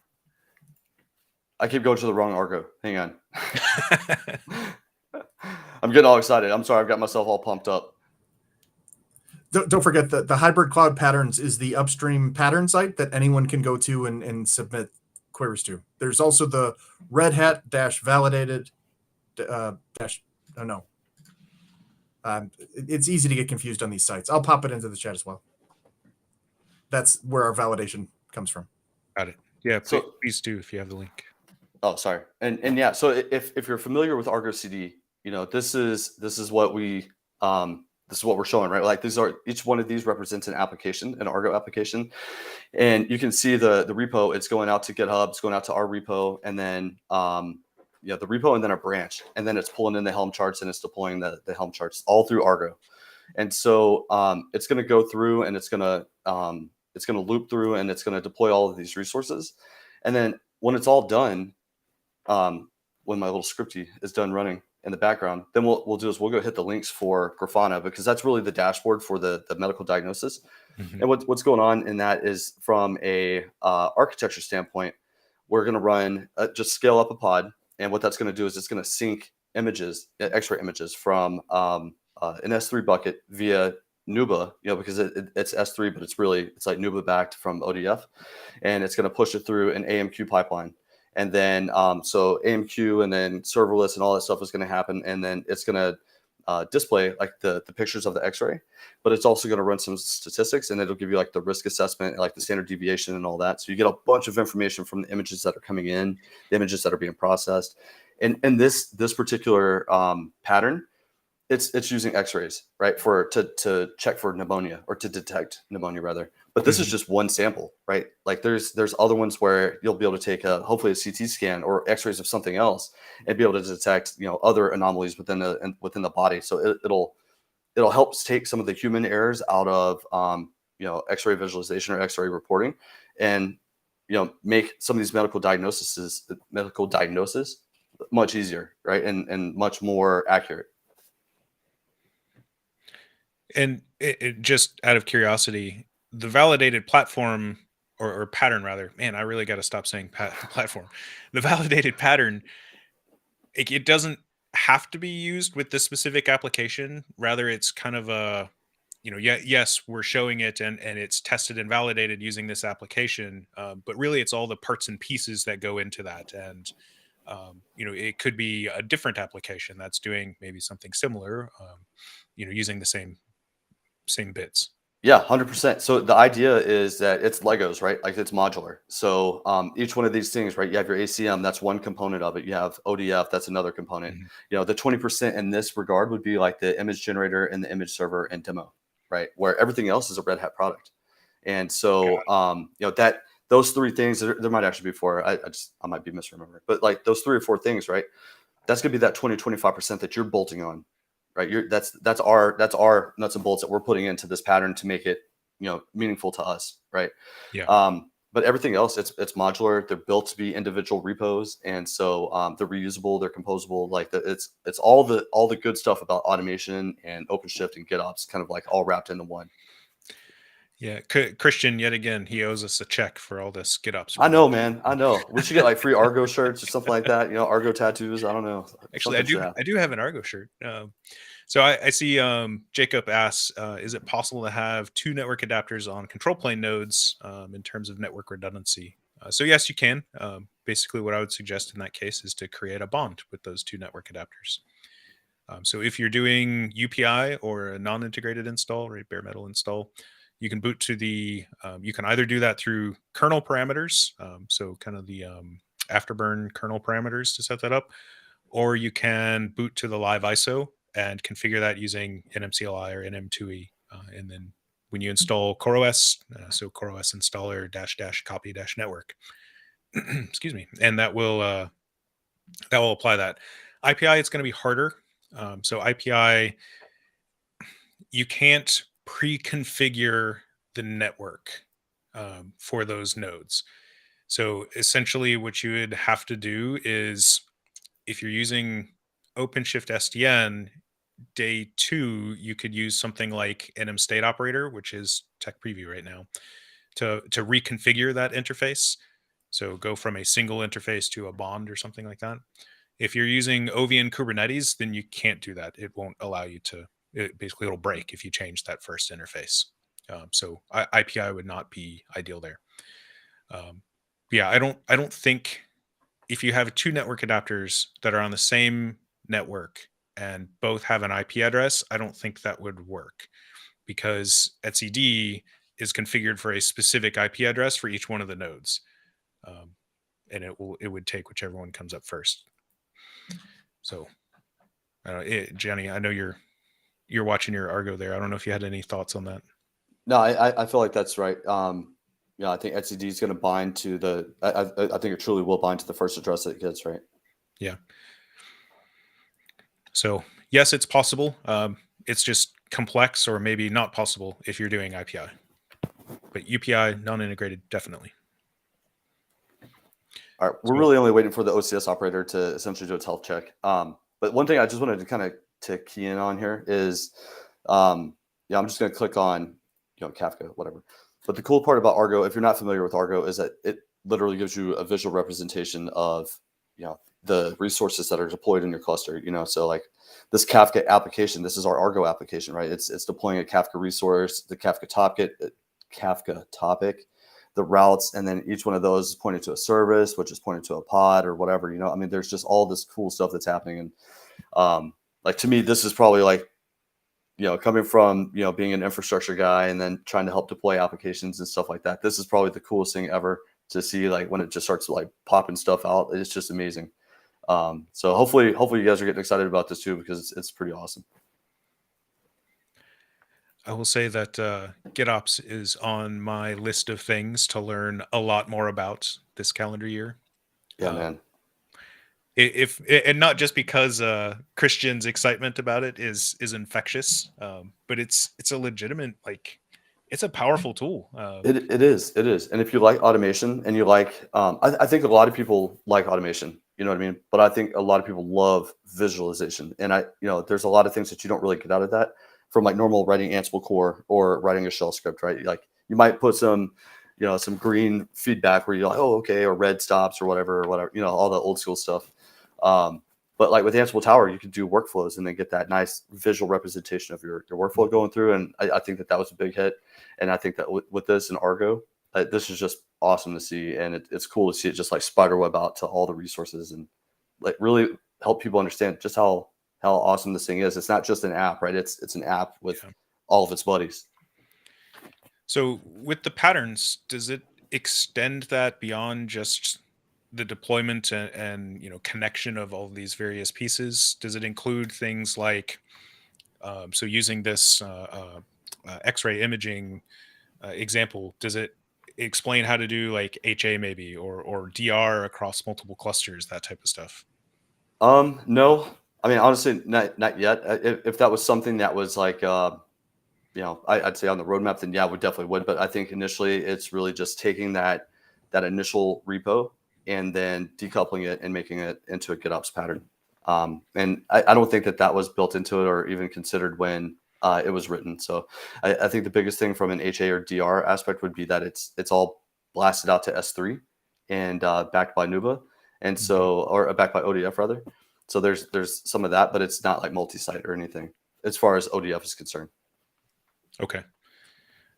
I keep going to the wrong Argo. Hang on. I'm getting all excited. I'm sorry. I've got myself all pumped up. Don't forget that the hybrid cloud patterns is the upstream pattern site that anyone can go to and submit queries to. There's also the Red Hat validated it's easy to get confused on these sites. I'll pop it into the chat as well. That's where our validation comes from. Got it. Yeah, please do if you have the link. Oh, sorry. And yeah, so if you're familiar with Argo CD, you know, this is what we this is what we're showing, right? Like each one of these represents an application, an Argo application. And you can see the repo, it's going out to GitHub, it's going out to our repo, and then the repo, and then a branch, and then it's pulling in the Helm charts, and it's deploying the Helm charts all through Argo. And so it's going to go through, and it's going to loop through, and it's going to deploy all of these resources. And then when it's all done, when my little scripty is done running in the background, then we'll go hit the links for Grafana, because that's really the dashboard for the medical diagnosis. And what's going on in that is, from a architecture standpoint, we're going to run just scale up a pod. And what that's going to do is it's going to sync images, X-ray images, from an S3 bucket via Nuba, you know, because it's S3, but it's like Nuba backed from ODF, and it's going to push it through an AMQ pipeline. And then so AMQ and then serverless and all that stuff is going to happen, and then it's going to display like the pictures of the X-ray, but it's also going to run some statistics, and it'll give you like the risk assessment, like the standard deviation and all that. So you get a bunch of information from the images that are coming in, the images that are being processed. And this particular pattern, it's using X-rays, right, to check for pneumonia, or to detect pneumonia rather. But this is just one sample, right? Like there's other ones where you'll be able to take hopefully a CT scan or X-rays of something else, and be able to detect, you know, other anomalies within the body. So it'll help take some of the human errors out of you know, X-ray visualization or X-ray reporting, and, you know, make some of these medical diagnosis much easier, right, and much more accurate. And it just out of curiosity, the validated platform or pattern rather, man, I really got to stop saying platform. The validated pattern, it doesn't have to be used with this specific application. Rather, it's kind of a, yeah, yes, we're showing it and it's tested and validated using this application. But really, it's all the parts and pieces that go into that. And, it could be a different application that's doing maybe something similar, using the same bits. Yeah, 100%. So the idea is that it's Legos, right? Like it's modular. So each one of these things, right? You have your ACM, that's one component of it. You have ODF, that's another component. Mhm. The 20% in this regard would be like the image generator and the image server and demo, right? Where everything else is a Red Hat product. And so, that those three things, there might actually be four. I might be misremembering, but like those 3 or 4 things, right? That's gonna be that 25% that you're bolting on, right? That's our nuts and bolts that we're putting into this pattern to make it, meaningful to us, right? Yeah. But everything else, it's modular. They're built to be individual repos, and so they're reusable, they're composable. Like it's all the good stuff about automation and OpenShift and GitOps, kind of like all wrapped into one. Yeah, Christian, yet again, he owes us a check for all this GitOps. I know, man. I know. We should get like free Argo shirts or something like that. Argo tattoos. I don't know. Actually, Something I do have an Argo shirt. So I see Jacob asks, is it possible to have 2 network adapters on control plane nodes in terms of network redundancy? So yes, you can. Basically, what I would suggest in that case is to create a bond with those 2 network adapters. So if you're doing UPI or a non-integrated install, right, bare metal install, you can boot to the, you can either do that through kernel parameters, so kind of the afterburn kernel parameters to set that up, or you can boot to the live ISO and configure that using NMCLI or NM2E. And then when you install CoreOS, so CoreOS installer -- copy -- network, excuse me, and that will apply that. IPI, it's going to be harder. So IPI, you can't pre-configure the network for those nodes. So essentially what you would have to do is, if you're using OpenShift SDN, day 2, you could use something like NM state operator, which is tech preview right now, to reconfigure that interface. So go from a single interface to a bond or something like that. If you're using OVN Kubernetes, then you can't do that. It won't allow you to. Basically, it'll break if you change that first interface. So IPI would not be ideal there. Yeah, I don't think, if you have 2 network adapters that are on the same network and both have an IP address, I don't think that would work, because etcd is configured for a specific IP address for each one of the nodes, and it would take whichever one comes up first. So, Jenny, I know you're watching your Argo there. I don't know if you had any thoughts on that. No, I feel like that's right. I think etcd is going to bind to the. I think it truly will bind to the first address that it gets, right? Yeah. So yes, it's possible. It's just complex, or maybe not possible if you're doing IPI. But UPI, non-integrated, definitely. All right, we're really only waiting for the OCS operator to essentially do its health check. But one thing I just wanted to kind of key in on here is, I'm just going to click on, Kafka, whatever. But the cool part about Argo, if you're not familiar with Argo, is that it literally gives you a visual representation of, the resources that are deployed in your cluster. So like this Kafka application, this is our Argo application, right? It's deploying a Kafka resource, the Kafka topic, the routes, and then each one of those is pointed to a service, which is pointed to a pod or whatever. There's just all this cool stuff that's happening. And like, to me, this is probably like, coming from, being an infrastructure guy and then trying to help deploy applications and stuff like that. This is probably the coolest thing ever to see, like when it just starts like popping stuff out. It's just amazing. So hopefully you guys are getting excited about this too, because it's pretty awesome. I will say that GitOps is on my list of things to learn a lot more about this calendar year. Yeah, man. And not just because Christian's excitement about it is infectious, but it's a legitimate, like, it's a powerful tool. It is. And if you like automation and you like, I think a lot of people like automation, you know what I mean? But I think a lot of people love visualization. And there's a lot of things that you don't really get out of that. from like normal writing Ansible core or writing a shell script, right? Like you might put some, some green feedback where you're like, oh, okay, or red stops or whatever, all the old school stuff. But like with Ansible Tower, you could do workflows and then get that nice visual representation of your workflow going through. And I think that was a big hit. And I think that with this and Argo, this is just awesome to see. And it's cool to see it just like spiderweb out to all the resources and like really help people understand just how awesome this thing is. It's not just an app, right? It's an app with all of its buddies. So with the patterns, does it extend that beyond just the deployment and connection of all these various pieces? Does it include things like so using this X-ray imaging example, does it explain how to do like HA maybe or DR across multiple clusters, that type of stuff? No, I mean, honestly, not yet. If that was something that was like, I'd say on the roadmap, then yeah, we definitely would. But I think initially it's really just taking that initial repo and then decoupling it and making it into a GitOps pattern. And I don't think that was built into it or even considered when it was written. So I think the biggest thing from an HA or DR aspect would be that it's all blasted out to S3 and backed by Nuba. And so, or backed by ODF rather. So there's some of that, but it's not like multi-site or anything as far as ODF is concerned. Okay.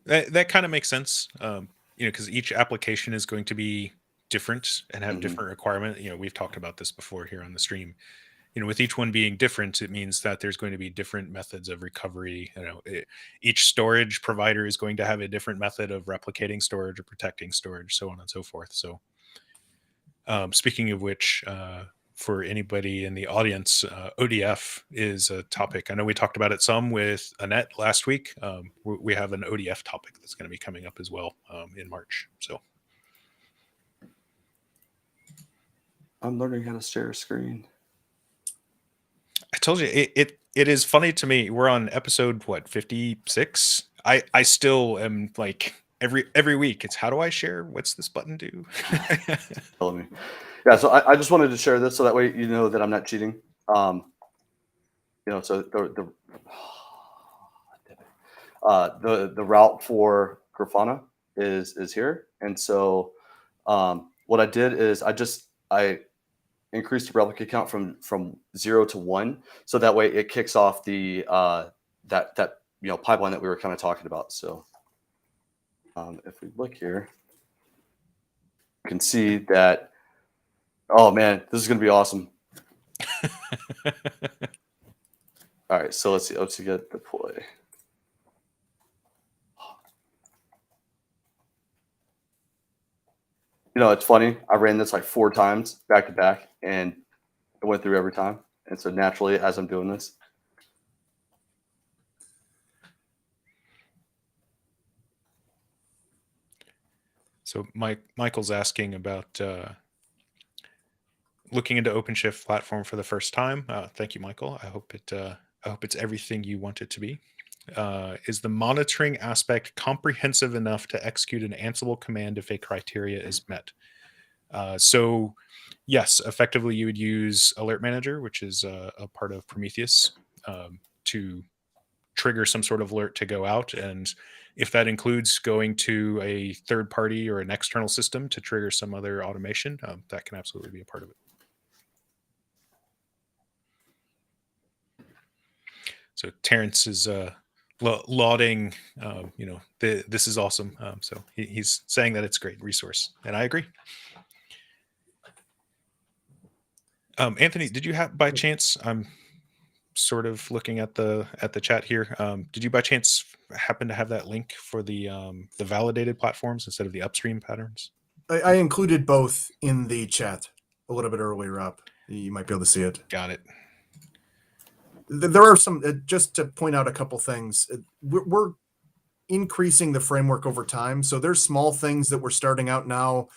That kind of makes sense. Because each application is going to be different and have different requirements. We've talked about this before here on the stream. With each one being different, it means that there's going to be different methods of recovery. Each storage provider is going to have a different method of replicating storage or protecting storage, so on and so forth. So speaking of which, for anybody in the audience, ODF is a topic. I know we talked about it some with Annette last week. We have an ODF topic that's going to be coming up as well in March. So I'm learning how to share a screen. I told you it is funny to me. We're on episode 56. I still am like every week. It's how do I share? What's this button do? Telling me. Yeah, so I just wanted to share this so that way you know that I'm not cheating. So the route for Grafana is here, and so what I did is I increased the replicate count from 0 to 1, so that way it kicks off the that pipeline that we were kind of talking about. So if we look here, you can see that. Oh man, this is gonna be awesome. All right, so let's get deploy. It's funny. I ran this like 4 times back to back, and it went through every time. And so naturally, as I'm doing this, so Michael's asking about looking into OpenShift platform for the first time. Thank you, Michael. I hope it's everything you want it to be. Is the monitoring aspect comprehensive enough to execute an Ansible command if a criteria is met? So yes, effectively you would use Alert Manager, which is a part of Prometheus, to trigger some sort of alert to go out. And if that includes going to a third party or an external system to trigger some other automation, that can absolutely be a part of it. So Terrence is lauding, this is awesome. So he's saying that it's a great resource, and I agree. Anthony, did you have by chance? I'm sort of looking at the chat here. Did you by chance happen to have that link for the validated platforms instead of the upstream patterns? I included both in the chat a little bit earlier up. You might be able to see it. Got it. There are some, just to point out a couple things, we're increasing the framework over time. So there's small things that we're starting out now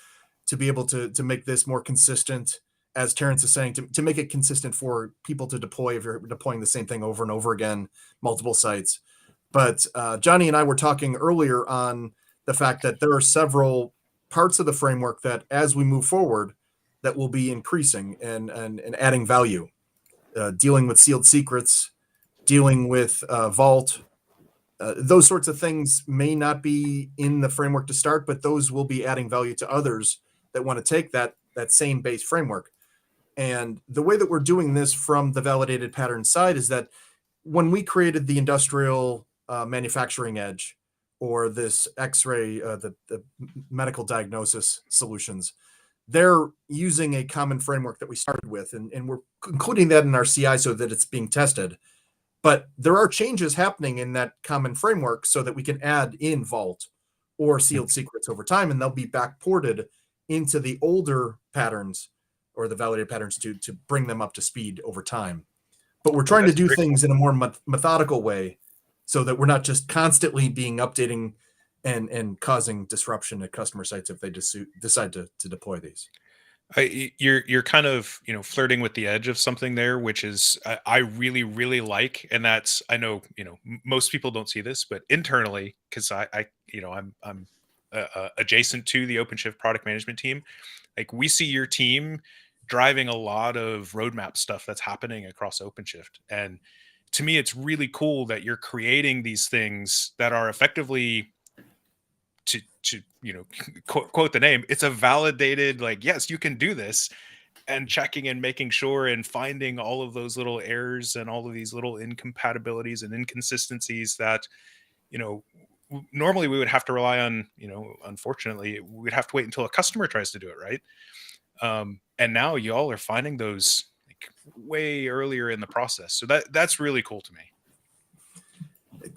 to be able to make this more consistent, as Terrence is saying, to make it consistent for people to deploy if you're deploying the same thing over and over again, multiple sites. But Johnny and I were talking earlier on the fact that there are several parts of the framework that as we move forward, that will be increasing and adding value. Dealing with sealed secrets, dealing with Vault, Those sorts of things may not be in the framework to start, but those will be adding value to others that want to take that same base framework. And the way that we're doing this from the validated pattern side is that when we created the industrial manufacturing edge, or this X-ray, the medical diagnosis solutions, they're using a common framework that we started with, and we're including that in our CI so that it's being tested. But there are changes happening in that common framework so that we can add in Vault or sealed secrets over time, and they'll be backported into the older patterns or the validated patterns to bring them up to speed over time. But we're trying to do things in a more methodical way so that we're not just constantly being updating and causing disruption at customer sites if they decide to deploy these. You're kind of flirting with the edge of something there, which is I really really like, and that's, I know most people don't see this, but internally, because I'm adjacent to the OpenShift product management team, like we see your team driving a lot of roadmap stuff that's happening across OpenShift, and to me it's really cool that you're creating these things that are effectively, to quote the name, it's a validated, like, yes, you can do this, and checking and making sure and finding all of those little errors and all of these little incompatibilities and inconsistencies that normally we would have to rely on. Unfortunately we'd have to wait until a customer tries to do it, right? And now y'all are finding those like way earlier in the process, so that's really cool to me.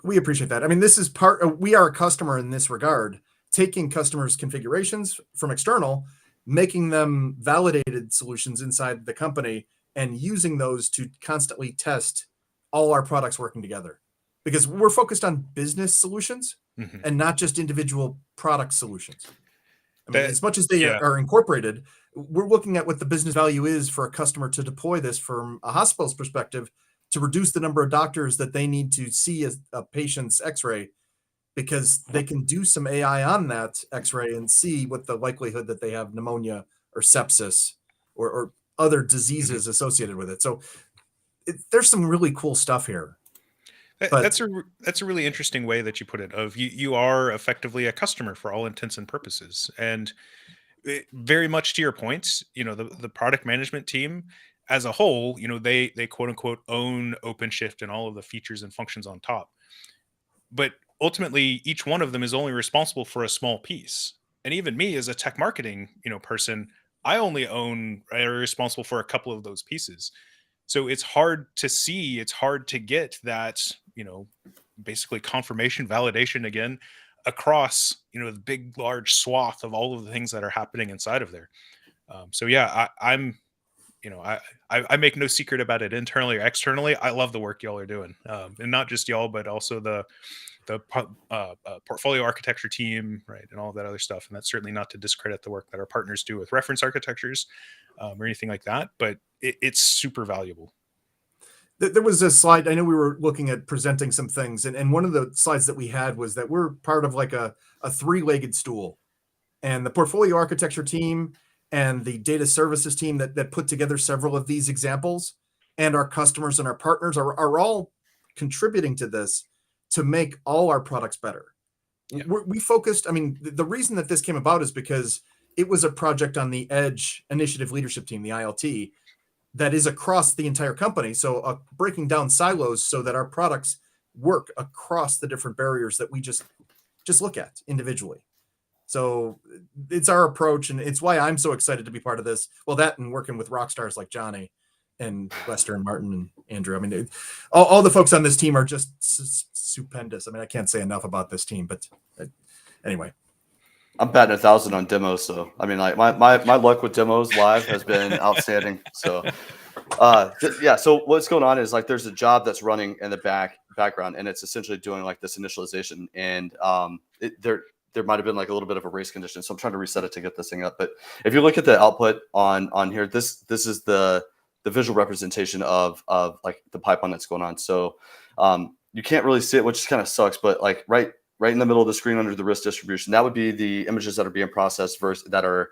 We appreciate that. I mean, this is we are a customer in this regard, taking customers' configurations from external, making them validated solutions inside the company, and using those to constantly test all our products working together. Because we're focused on business solutions and not just individual product solutions. I mean, as much as they are incorporated, we're looking at what the business value is for a customer to deploy this from a hospital's perspective, to reduce the number of doctors that they need to see a patient's X-ray, because they can do some AI on that X-ray and see what the likelihood that they have pneumonia or sepsis or other diseases associated with it. So there's some really cool stuff here. That's a really interesting way that you put it. Of you are effectively a customer for all intents and purposes, and very much to your point, the product management team as a whole, they quote unquote own OpenShift and all of the features and functions on top. But ultimately, each one of them is only responsible for a small piece. And even me as a tech marketing, person, I only own or responsible for a couple of those pieces. So it's hard to see, it's hard to get that, basically confirmation, validation again across, the big, large swath of all of the things that are happening inside of there. So yeah, I make no secret about it internally or externally. I love the work y'all are doing, and not just y'all, but also the portfolio architecture team, right, and all of that other stuff. And that's certainly not to discredit the work that our partners do with reference architectures or anything like that, but it's super valuable. There was a slide, I know we were looking at presenting some things, and one of the slides that we had was that we're part of like a three-legged stool, and the portfolio architecture team and the data services team that put together several of these examples, and our customers and our partners are all contributing to this to make all our products better. Yeah. We focused, I mean, the reason that this came about is because it was a project on the Edge Initiative Leadership Team, the ILT, that is across the entire company. So breaking down silos so that our products work across the different barriers that we just look at individually. So it's our approach, and it's why I'm so excited to be part of this. Well, that and working with rock stars like Johnny and Lester and Martin and Andrew. I mean, all the folks on this team are just stupendous. I mean, I can't say enough about this team, but anyway. I'm batting 1,000 on demos, so I mean, like my luck with demos live has been outstanding. So, yeah. So what's going on is like there's a job that's running in the background, and it's essentially doing like this initialization, and there might have been like a little bit of a race condition, so I'm trying to reset it to get this thing up. But if you look at the output on here, this is the visual representation of like the pipeline that's going on. So you can't really see it, which kind of sucks, but like right in the middle of the screen under the risk distribution, that would be the images that are being processed versus that are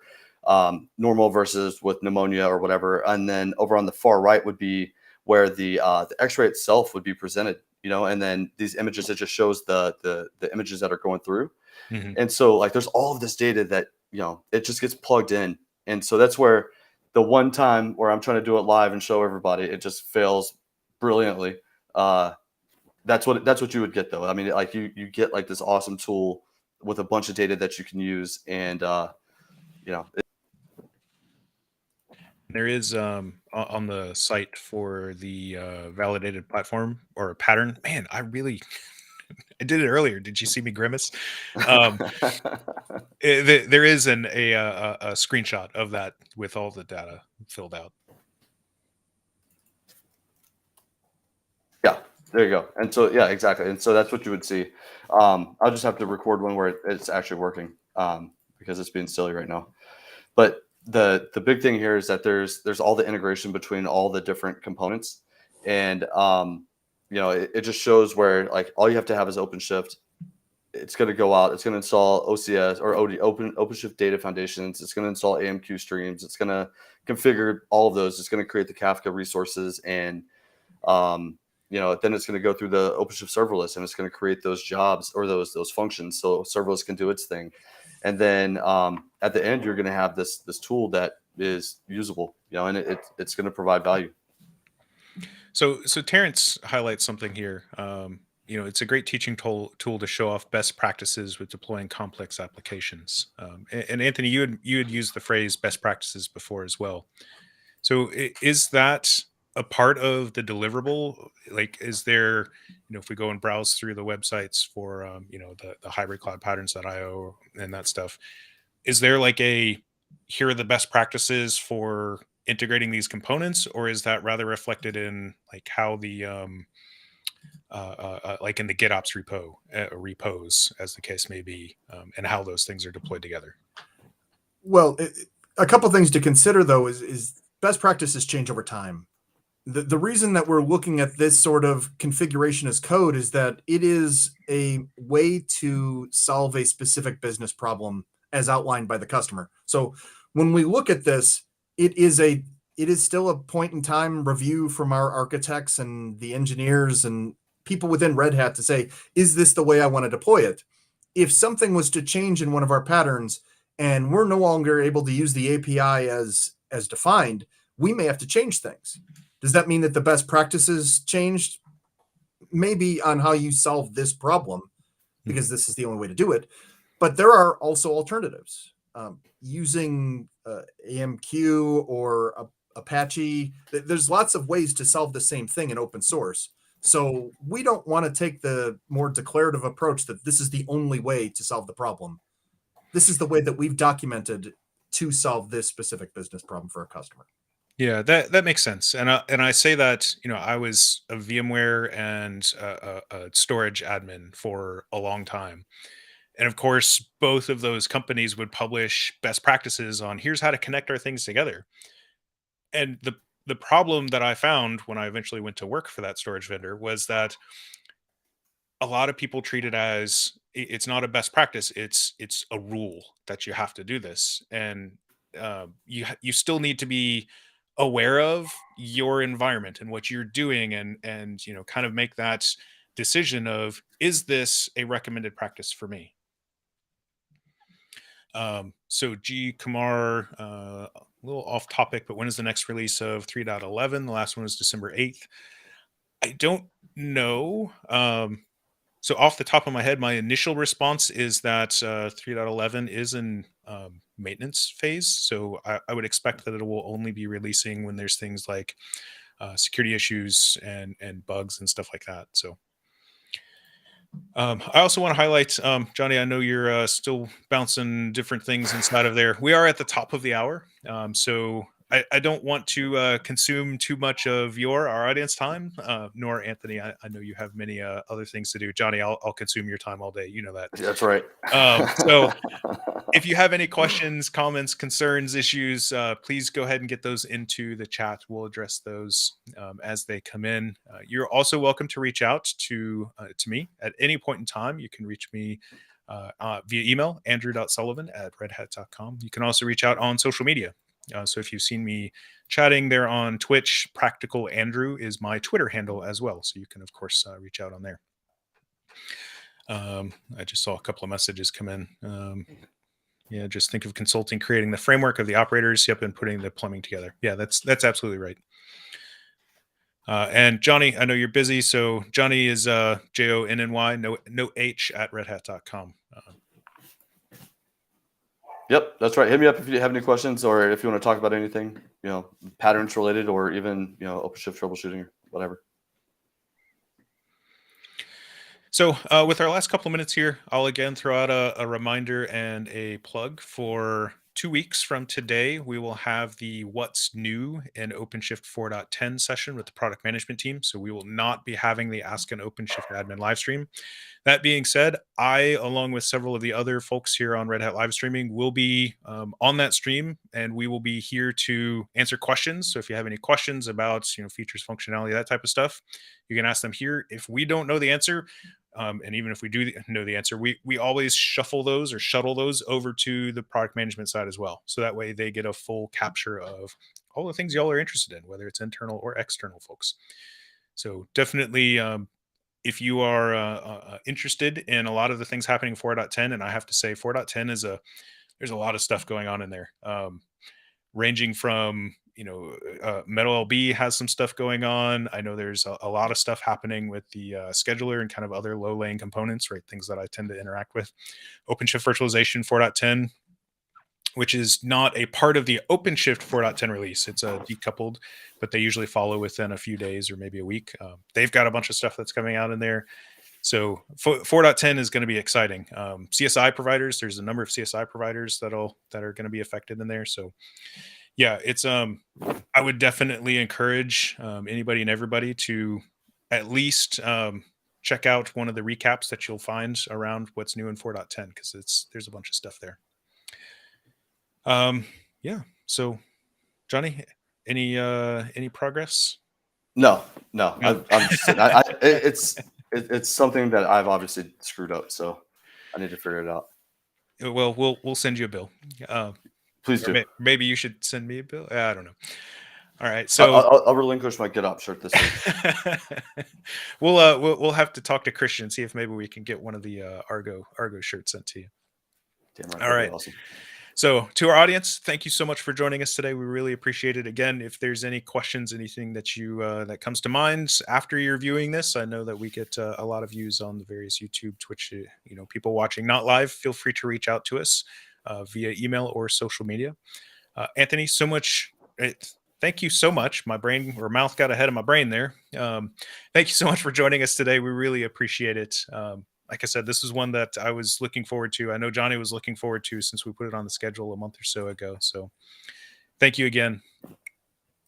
normal versus with pneumonia or whatever. And then over on the far right would be where the X-ray itself would be presented. and then these images, it just shows the images that are going through. Mhm. And so like there's all of this data that, it just gets plugged in. And so that's where the one time where I'm trying to do it live and show everybody, it just fails brilliantly. That's what you would get though. I mean, like you get like this awesome tool with a bunch of data that you can use. And, There is on the site for the validated platform or pattern. Man, I did it earlier. Did you see me grimace? Um, there is a screenshot of that with all the data filled out. Yeah, there you go. And so, yeah, exactly. And so that's what you would see. I'll just have to record one where it's actually working because it's being silly right now. But the big thing here is that there's all the integration between all the different components. And, it just shows where like all you have to have is OpenShift. It's going to go out. It's going to install OCS or OpenShift data foundations. It's going to install AMQ streams. It's going to configure all of those. It's going to create the Kafka resources and, then it's going to go through the OpenShift serverless and it's going to create those jobs or those functions so serverless can do its thing. And then at the end, you're going to have this tool that is usable, and it's going to provide value. So Terrence highlights something here. It's a great teaching tool to show off best practices with deploying complex applications. And Anthony, you had used the phrase best practices before as well. So is that a part of the deliverable? Like, is there, if we go and browse through the websites for, the hybrid cloud patterns.io and that stuff, is there like here are the best practices for integrating these components, or is that rather reflected in like how the, like in the GitOps repos, as the case may be, and how those things are deployed together? Well, a couple things to consider though is best practices change over time. The reason that we're looking at this sort of configuration as code is that it is a way to solve a specific business problem as outlined by the customer. So when we look at this, it is still a point in time review from our architects and the engineers and people within Red Hat to say, is this the way I want to deploy it? If something was to change in one of our patterns and we're no longer able to use the API as defined, we may have to change things. Does that mean that the best practices changed? Maybe on how you solve this problem, because this is the only way to do it. But there are also alternatives. Using AMQ or Apache, there's lots of ways to solve the same thing in open source. So we don't want to take the more declarative approach that this is the only way to solve the problem. This is the way that we've documented to solve this specific business problem for a customer. Yeah, that makes sense. And I say that, I was a VMware and a storage admin for a long time. And of course, both of those companies would publish best practices on here's how to connect our things together. And the problem that I found when I eventually went to work for that storage vendor was that a lot of people treat it as it's not a best practice, it's a rule that you have to do this. And you still need to be aware of your environment and what you're doing, and kind of make that decision of, is this a recommended practice for me? So G Kumar, a little off topic, but when is the next release of 3.11? The last one was December 8th. I don't know. So off the top of my head, my initial response is that 3.11 is in maintenance phase. So I would expect that it will only be releasing when there's things like security issues and bugs and stuff like that. So I also want to highlight, Johnny, I know you're still bouncing different things inside of there. We are at the top of the hour. So I don't want to consume too much of our audience time, nor Anthony. I know you have many other things to do. Johnny, I'll consume your time all day. You know that. That's right. So if you have any questions, comments, concerns, issues, please go ahead and get those into the chat. We'll address those as they come in. You're also welcome to reach out to me at any point in time. You can reach me via email, andrew.sullivan@redhat.com. You can also reach out on social media. So if you've seen me chatting there on Twitch, Practical Andrew is my Twitter handle as well. So you can, of course, reach out on there. I just saw a couple of messages come in. Yeah, just think of consulting, creating the framework of the operators, yep, and putting the plumbing together. Yeah, that's absolutely right. And Johnny, I know you're busy, so Johnny is Jonny, no H at redhat.com. Yep, that's right. Hit me up if you have any questions or if you want to talk about anything, patterns related or even, OpenShift troubleshooting or whatever. So with our last couple of minutes here, I'll again throw out a reminder and a plug for 2 weeks from today. We will have the What's New in OpenShift 4.10 session with the product management team. So we will not be having the Ask an OpenShift admin live stream. That being said, I, along with several of the other folks here on Red Hat live streaming, will be on that stream, and we will be here to answer questions. So if you have any questions about features, functionality, that type of stuff, you can ask them here. If we don't know the answer, and even if we do know the answer, we always shuttle those over to the product management side as well. So that way they get a full capture of all the things y'all are interested in, whether it's internal or external folks. So definitely, if you are interested in a lot of the things happening in 4.10, and I have to say 4.10 there's a lot of stuff going on in there, ranging from Metal LB has some stuff going on. I know there's a lot of stuff happening with the scheduler and kind of other low-laying components, right? Things that I tend to interact with. OpenShift virtualization 4.10, which is not a part of the OpenShift 4.10 release. It's decoupled, but they usually follow within a few days or maybe a week. They've got a bunch of stuff that's coming out in there. So 4.10 is going to be exciting. CSI providers, there's a number of CSI providers that are going to be affected in there. So yeah, it's I would definitely encourage anybody and everybody to at least check out one of the recaps that you'll find around what's new in 4.10, because there's a bunch of stuff there. Yeah. So, Johnny, any progress? No. I'm just it's something that I've obviously screwed up, so I need to figure it out. Well, we'll send you a bill. Please do. Maybe you should send me a bill. I don't know. All right, so I'll relinquish my Get Up shirt this week. we'll have to talk to Christian and see if maybe we can get one of the Argo shirts sent to you. Damn right. All right. Awesome. So to our audience, thank you so much for joining us today. We really appreciate it. Again, if there's any questions, anything that that comes to mind after you're viewing this, I know that we get a lot of views on the various YouTube, Twitch, people watching not live. Feel free to reach out to us via email or social media. Anthony, thank you so much. My mouth got ahead of my brain there. Thank you so much for joining us today. We really appreciate it. Like I said, this is one that I was looking forward to. I know Johnny was looking forward to since we put it on the schedule a month or so ago. So thank you again.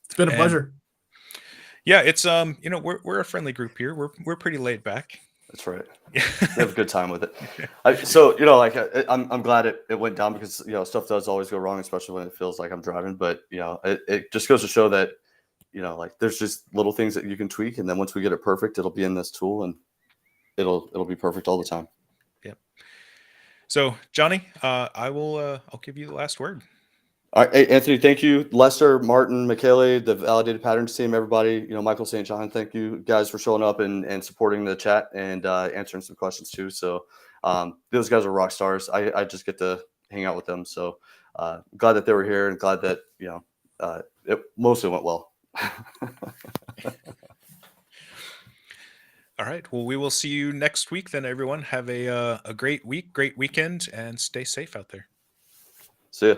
It's been a pleasure. Yeah, it's we're a friendly group here. We're pretty laid back. That's right. We have a good time with it. I'm glad it went down, because stuff does always go wrong, especially when it feels like I'm driving. But it just goes to show that there's just little things that you can tweak, and then once we get it perfect, it'll be in this tool, and it'll be perfect all the time. Yep. So Johnny, I'll give you the last word. All right, hey, Anthony, thank you. Lester, Martin, Michele, the Validated Patterns team, everybody, Michael St. John, thank you guys for showing up and supporting the chat and answering some questions too. So those guys are rock stars. I just get to hang out with them. So glad that they were here, and glad that, it mostly went well. All right. Well, we will see you next week then, everyone. Have a great week, great weekend, and stay safe out there. See ya.